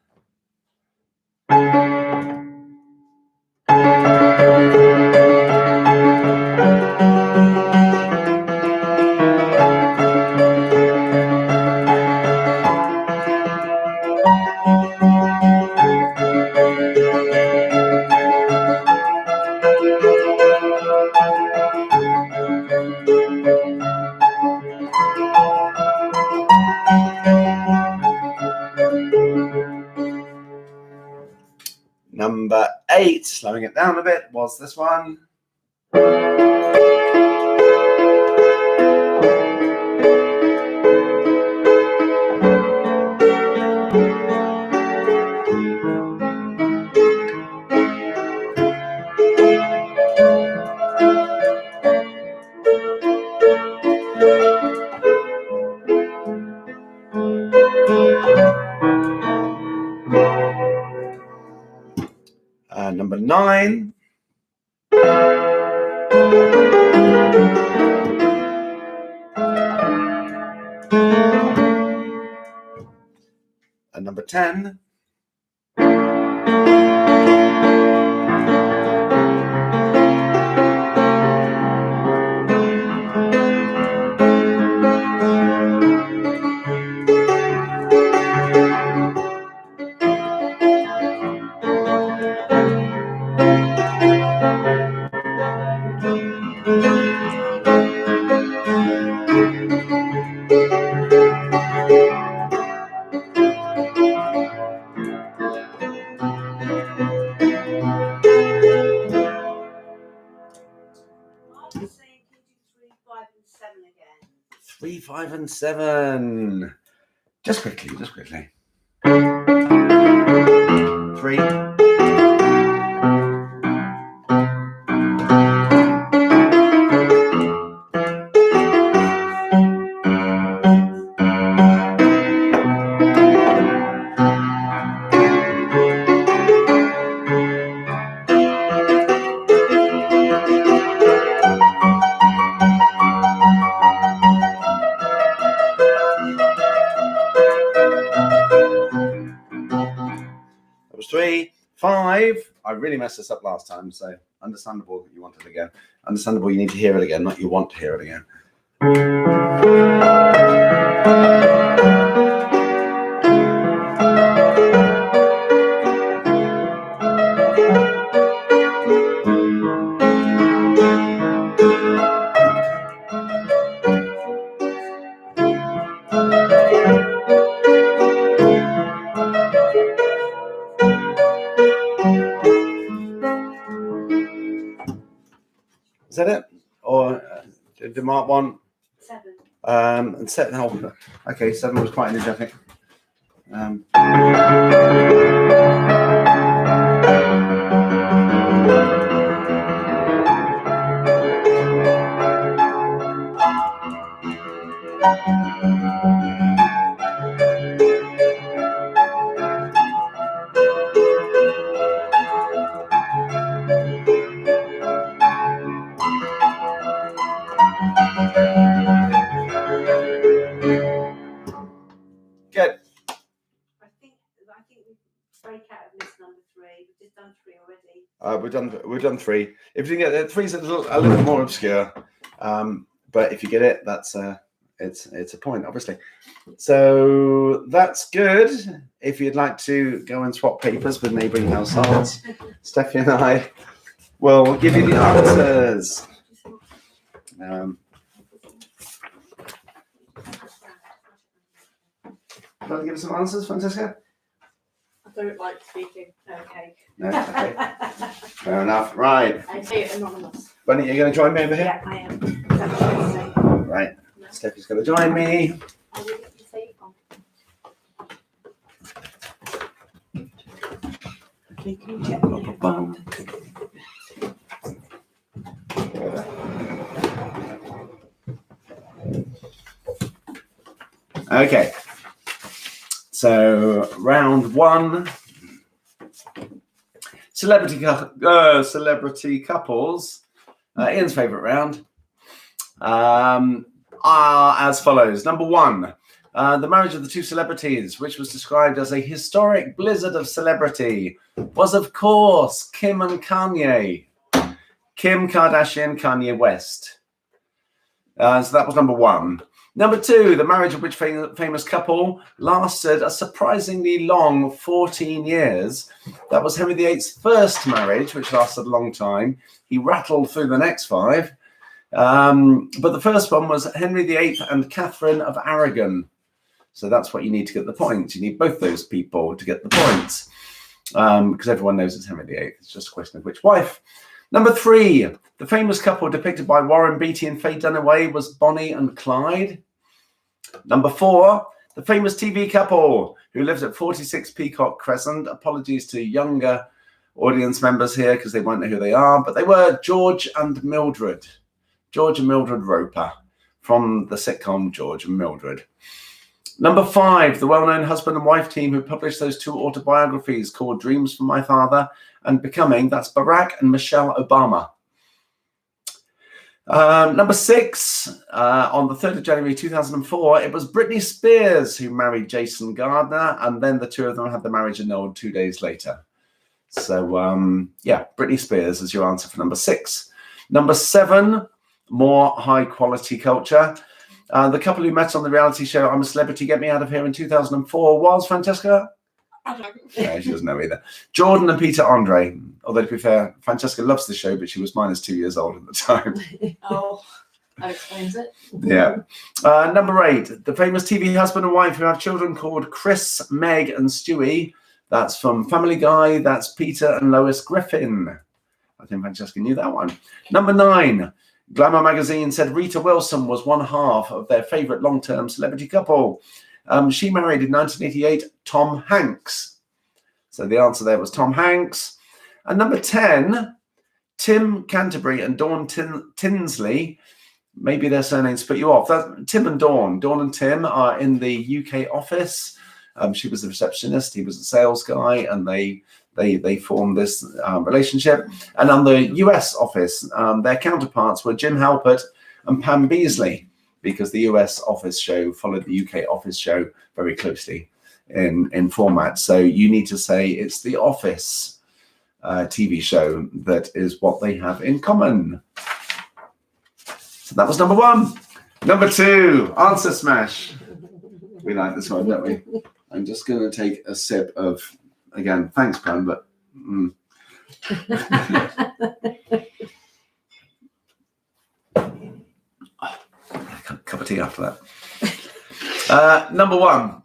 8, slowing it down a bit, was this one. Number 9. And number 10. I'm saying can you do 3, 5, and 7 again? 3, 5, and 7. Just quickly. 3. That was 3. 5. I really messed this up last time, so understandable that you want it again. Understandable you need to hear it again, not you want to hear it again. Is that it? Or did Mark want 7. and 7? Oh, okay, 7 was quite energetic. Good. I think we break out of list number 3. We've just done 3 already. We've done 3. If you get it, 3's a little more obscure, but if you get it, that's it's a point, obviously. So that's good. If you'd like to go and swap papers with neighbouring households, Steffi and I will give you the answers. Want to give us some answers, Francesca? I don't like speaking. Okay. No, okay. Fair enough. Right. I say it anonymous. Bunny, you're going to join me over here? Yeah, I am. That's what I say. Right. Steffi's going to join me. I will get the safe on. Okay, can you check me? Okay. So round 1. Celebrity couples. Ian's favourite round. Are as follows. Number 1. The marriage of the 2 celebrities, which was described as a historic blizzard of celebrity, was of course Kim and Kanye. Kim Kardashian, Kanye West. So that was number 1. Number 2, the marriage of which famous couple lasted a surprisingly long 14 years. That was Henry VIII's first marriage, which lasted a long time. He rattled through the next 5. But the first one was Henry VIII and Catherine of Aragon. So that's what you need to get the points. You need both those people to get the points. because everyone knows it's Henry VIII. It's just a question of which wife. Number 3, the famous couple depicted by Warren Beatty and Faye Dunaway was Bonnie and Clyde. Number 4, the famous TV couple who lives at 46 Peacock Crescent. Apologies to younger audience members here because they won't know who they are, but they were George and Mildred. George and Mildred Roper from the sitcom George and Mildred. Number 5, the well-known husband and wife team who published those 2 autobiographies called Dreams from My Father and Becoming. That's Barack and Michelle Obama. Number 6, on the 3rd of January 2004, it was Britney Spears who married Jason Gardner, and then the 2 of them had the marriage annulled 2 days later. So, yeah, Britney Spears is your answer for number 6. Number 7, more high-quality culture. The couple who met on the reality show I'm a Celebrity, Get Me Out of Here in 2004 was, Francesca? I don't know. Yeah, she doesn't know either. Jordan and Peter Andre. Although, to be fair, Francesca loves the show, but she was -2 years old at the time. Oh, that explains it. Yeah. Number 8, the famous TV husband and wife who have children called Chris, Meg, and Stewie. That's from Family Guy. That's Peter and Lois Griffin. I think Francesca knew that one. Number 9, Glamour magazine said Rita Wilson was one half of their favourite long-term celebrity couple. She married in 1988 Tom Hanks. So the answer there was Tom Hanks. And number 10, Tim Canterbury and Dawn Tinsley. Maybe their surnames put you off. Tim and Dawn. Dawn and Tim are in the UK office. She was the receptionist. He was the sales guy, and they formed this relationship. And on the US office, their counterparts were Jim Halpert and Pam Beasley, because the US office show followed the UK office show very closely in format. So you need to say it's the Office TV show that is what they have in common. So that was number 1. Number 2, answer smash. We like this one, don't we? I'm just going to take a sip of, again, thanks, Pam, but cup of tea after that. Number 1,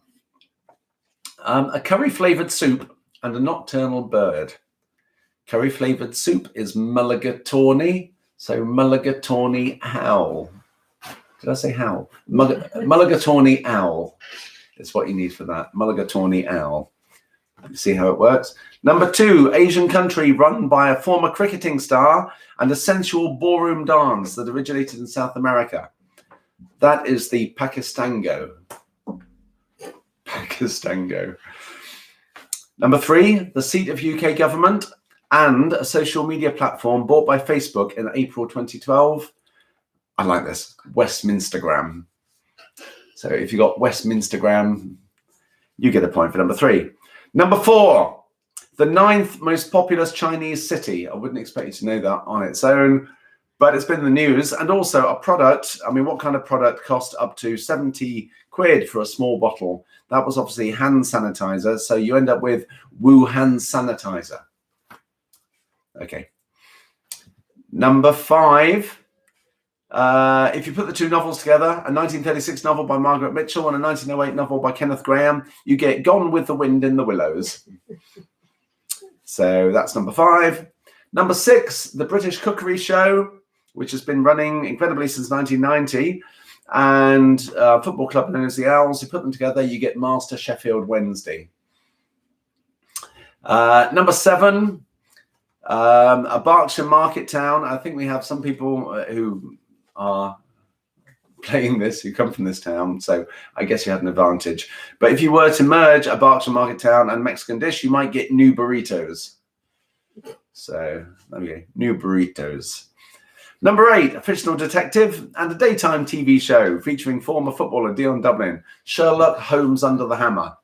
a curry-flavoured soup and a nocturnal bird. Curry-flavoured soup is mulligatawny, so mulligatawny owl. Did I say howl? Mulligatawny owl is what you need for that. Mulligatawny owl. See how it works. Number 2, Asian country run by a former cricketing star and a sensual ballroom dance that originated in South America. That is the Pakistango. Pakistango. Number 3, the seat of UK government and a social media platform bought by Facebook in April 2012. I like this. Westminstergram. So if you got Westminstergram, you get a point for number 3. Number 4, the 9th most populous Chinese city. I wouldn't expect you to know that on its own, but it's been in the news. And also a product. I mean, what kind of product cost up to 70 quid for a small bottle? That was obviously hand sanitizer. So you end up with Wuhan sanitizer. Okay. Number 5. If you put the 2 novels together, a 1936 novel by Margaret Mitchell and a 1908 novel by Kenneth Grahame, you get Gone with the Wind in the Willows. So that's number 5. Number 6, the British Cookery Show, which has been running incredibly since 1990, and a football club known as the Owls. You put them together, you get Master Sheffield Wednesday. Number 7, a Berkshire market town. I think we have some people who are playing this who come from this town, so I guess you had an advantage. But if you were to merge a Berkshire market town and Mexican dish, you might get new burritos. So there we go, new burritos. Number 8, a fictional detective and a daytime TV show featuring former footballer Dion Dublin, Sherlock Holmes Under the Hammer.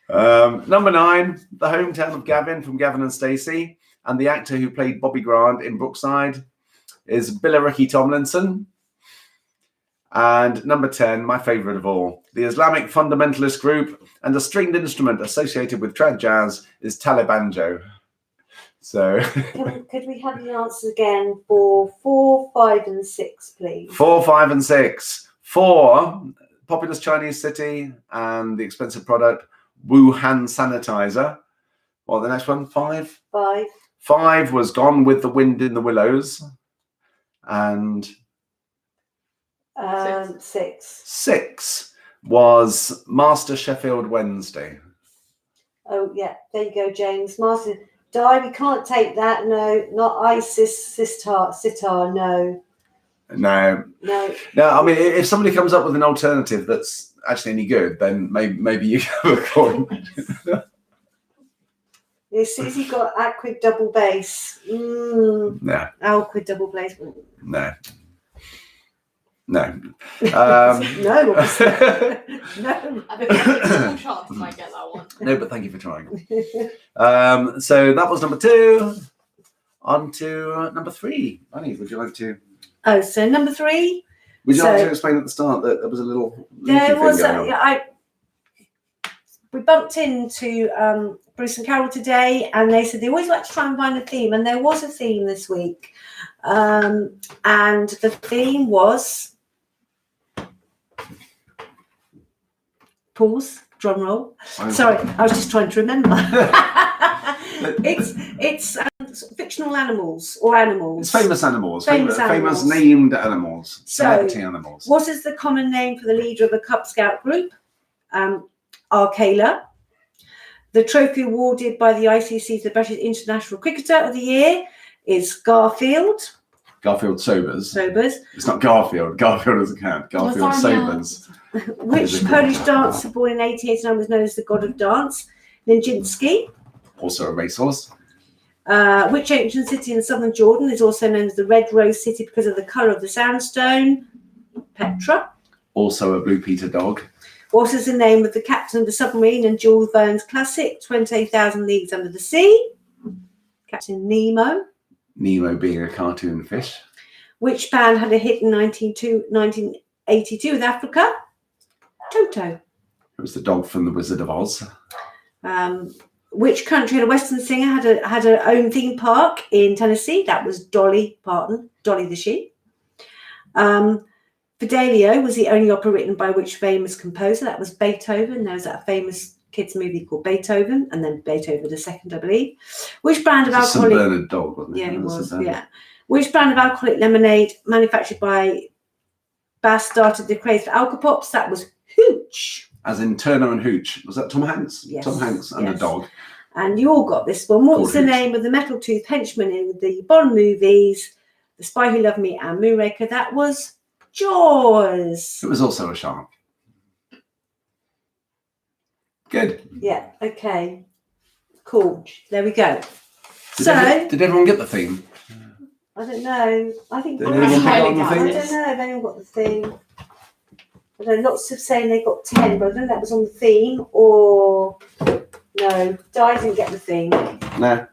Number 9, the hometown of Gavin from Gavin and Stacey, and the actor who played Bobby Grant in Brookside is Billericay Tomlinson. And number 10, my favourite of all, the Islamic fundamentalist group and a stringed instrument associated with trad jazz is Talibanjo. So Could we have the answers again for 4, 5, and 6, please? 4, 5, and 6. 4, populous Chinese city and the expensive product. Wuhan sanitizer. Well, the next one, 5. 5. 5 was Gone with the Wind in the Willows. And 6. 6 was Master Sheffield Wednesday. Oh, yeah. There you go, James. Master. Di, we can't take that. No. Not ISIS, sitar. No. No. No. No, I mean, if somebody comes up with an alternative that's actually any good, then maybe you have a coin. Yeah, Susie got Aquid double bass. No. Alquid double bass. No. No. No, obviously. No. I think there's a small chance I might get that one. No, but thank you for trying. So that was number 2. On to number 3. Bunny, would you like to? Oh, so number 3. Would you like to explain at the start that there was a little? There was. Going on? We bumped into Bruce and Carol today, and they said they always like to try and find a theme, and there was a theme this week, and the theme was pause, drum roll. Sorry, I was just trying to remember. It's fictional animals or animals. It's famous animals. Famous Famous named animals. Celebrity animals. What is the common name for the leader of a Cub Scout group? Arcala. The trophy awarded by the ICC to the British International Cricketer of the Year is Garfield. Garfield Sobers. Sobers. It's not Garfield. Garfield doesn't count. Garfield Sobers. Which Polish dancer born in 1889 was known as the god of dance? Nijinsky. Also a racehorse. Which ancient city in southern Jordan is also known as the Red Rose City because of the colour of the sandstone? Petra. Also a Blue Peter dog. What is the name of the captain of the submarine in Jules Verne's classic 20,000 Leagues Under the Sea? Captain Nemo. Nemo being a cartoon fish. Which band had a hit in 1982 with Africa? Toto. It was the dog from The Wizard of Oz. Which country had a Western singer had her own theme park in Tennessee? That was Dolly Parton, Dolly the sheep. Fidelio was the only opera written by which famous composer? That was Beethoven. There was that famous kids movie called Beethoven, and then Beethoven the Second, I believe. Which brand of alcoholic? St. Bernard dog, wasn't it? Yeah, it was. Yeah. Which brand of alcoholic lemonade manufactured by Bass started the craze for Alcopops? That was Hooch. As in Turner and Hooch. Was that Tom Hanks? Yes. Tom Hanks and a dog. And you all got this one. What's the name of the metal-toothed henchman in the Bond movies? The Spy Who Loved Me and Moonraker? That was Jaws. It was also a shark. Good. Yeah, okay. Cool. There we go. Did everyone get the theme? I don't know. I think Did anyone pick up on the I theme? don't know if anyone got the theme. I know lots of saying they got 10, but I don't know if that was on the theme or no. Di didn't get the theme. No.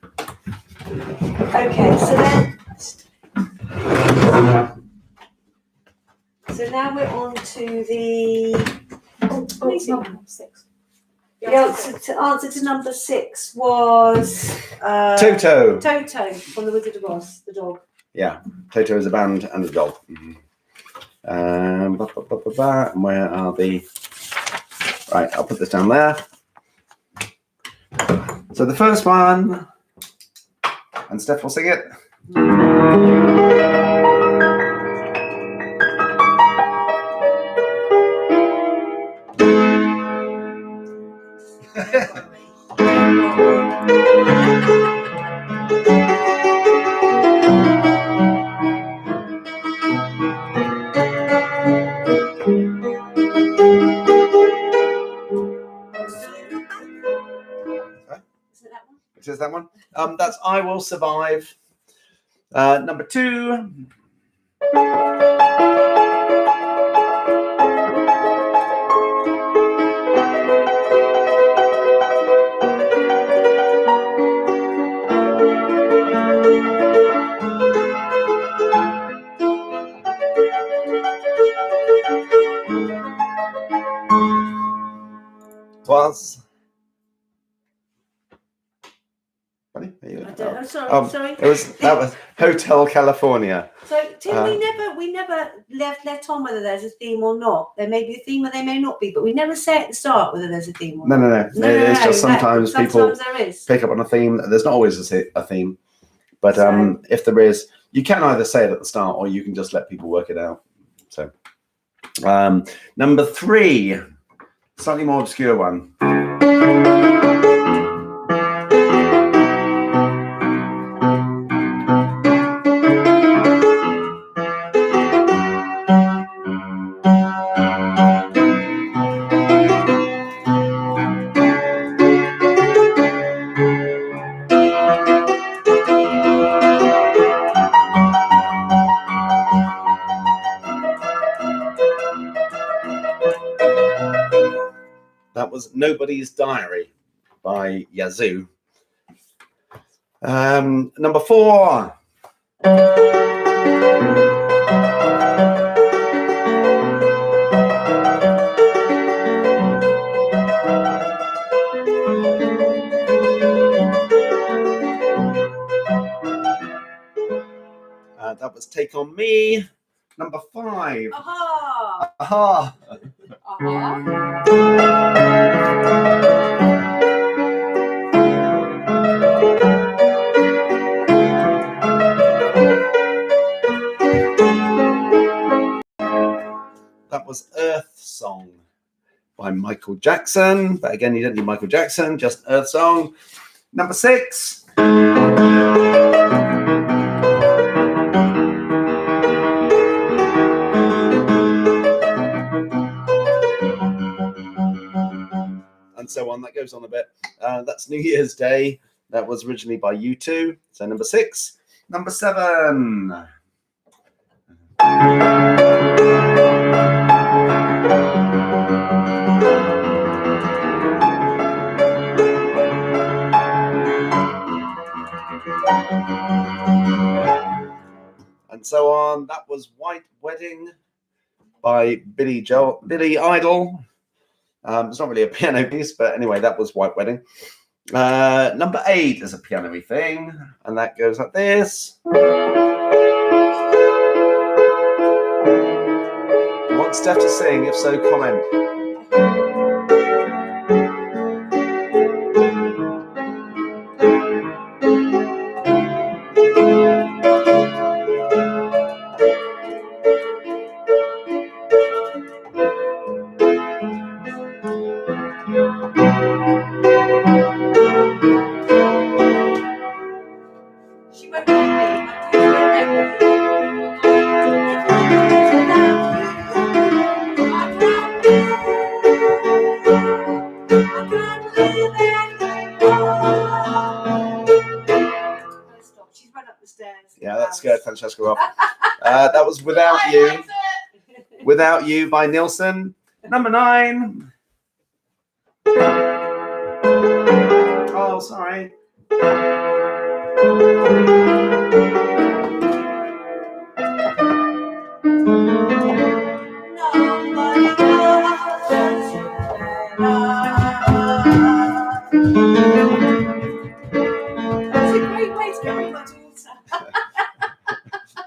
Okay, so now we're on to the Six. The answer to number 6 was Toto. Toto from The Wizard of Oz, the dog. Yeah, Toto is a band and a dog. And where are the? Right, I'll put this down there. So the first one, and Steph will sing it. It says that one. That's I Will Survive. Number 2. Was. Funny, there you go. Oh, sorry, Oh, sorry. That was Hotel California. So, Tim, we never let on whether there's a theme or not. There may be a theme or there may not be, but we never say at the start whether there's a theme or not. No. It's just sometimes people there is. pick up on a theme. There's not always a theme, but So- if there is, you can either say it at the start or you can just let people work it out. So, number 3, slightly more obscure one. That was Nobody's Diary by Yazoo. Number 4. That was Take On Me. Number 5. Aha! Aha! That was Earth Song by Michael Jackson. But again, you don't need Michael Jackson, just Earth Song. Number 6. And so on. That goes on a bit. That's New Year's Day. That was originally by U2. So number 6. Number 7. And so on. That was White Wedding by Billy Idol. It's not really a piano piece, but anyway, that was White Wedding. Number 8 is a piano-y thing, and that goes like this. Want Steph to sing? If so, comment. She won't make me. My dear, she won't make me. She's run up the stairs. Yeah, that scared Francesca off. That was Without You. Without You by Nilsson. Number 9. Oh, sorry. That's a great way to get rid of my daughter.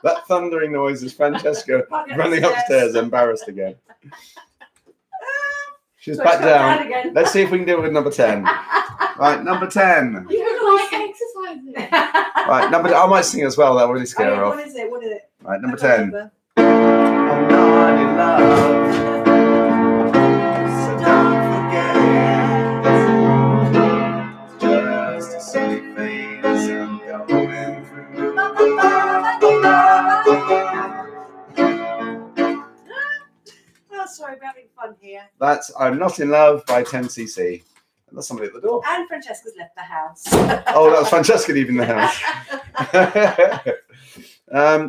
That thundering noise is Francesca running upstairs, embarrassed again. She's So back she's down. again. Let's see if we can do it with number 10. Right, number 10. You don't like exercising. Right, I might sing as well. That will really scare her off. What is it? What is it? Right, number I can't 10. remember. I'm not in love, so don't forget. Just a silly phase I'm going through. Oh, sorry, we're having fun here. That's I'm Not in Love by 10cc. And that's somebody at the door. And Francesca's left the house. Oh, that was Francesca leaving the house.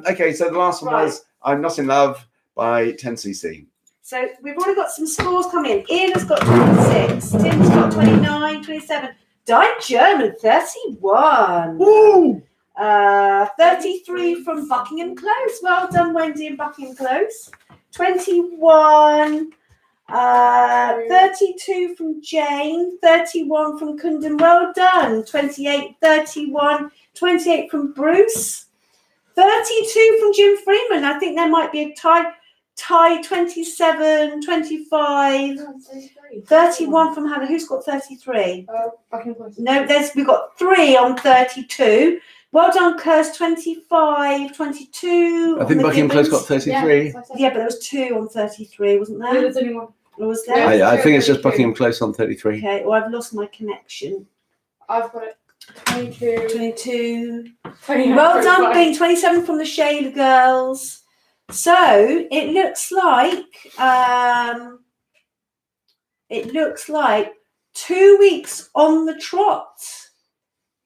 Okay, so the last one was I'm Not in Love by 10cc. So we've already got some scores coming in. Ian has got 26. Tim's got 29, 27. Died German, 31. Woo! 33 from Buckingham Close. Well done, Wendy and Buckingham Close. 21. 32 from Jane. 31 from Kundun. Well done. 28, 31. 28 from Bruce. 32 from Jim Freeman. I think there might be a tie 27, 25. No, 33. 31 from Hannah. Who's got 33? Buckingham Close. No, we've got 3 on 32. Well done, Curse. 25, 22. I think on the Buckingham Close got Gibbons. 33. Yeah, but there was 2 on 33, wasn't No, there? there's only one. Or was No, there? I think it's just 32. Buckingham Close on 33. Okay, well, I've lost my connection. I've got it. 22. 22. 29, Well done, 35. Bean. 27 from the Shayla girls. So it looks like 2 weeks on the trot.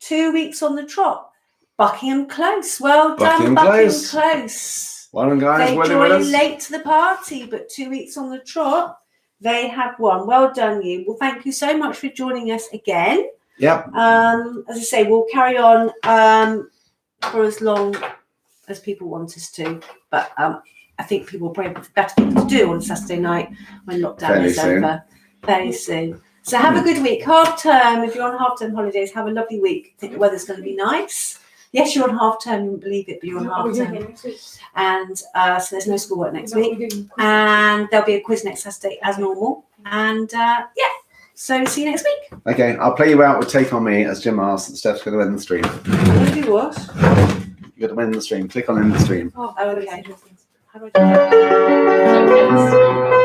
2 weeks on the trot. Buckingham Close. Well done, Buckingham Buckingham Close. Close. Well done, guys. They Well done, joined winners. late to the party, but 2 weeks on the trot, they have won. Well done, you. Well, thank you so much for joining us again. Yep. As I say, we'll carry on for as long as people want us to, but I think people will probably have better things to do on Saturday night when lockdown Fairly is soon. over. Very soon. So have a good week. Half term, if you're on half term holidays, have a lovely week. I think the weather's going to be nice. Yes, you're on half term, you wouldn't believe it, but you're on What are we half doing term. next week? And so there's no schoolwork next What are week. we doing? And there'll be a quiz next Saturday as normal. And so see you next week. Okay, I'll play you out with Take On Me as Jim asked. Steph's going to win the stream. I'm going to do what? You're going to win the stream. Click on end the stream. Oh, okay. interesting. How do I do that?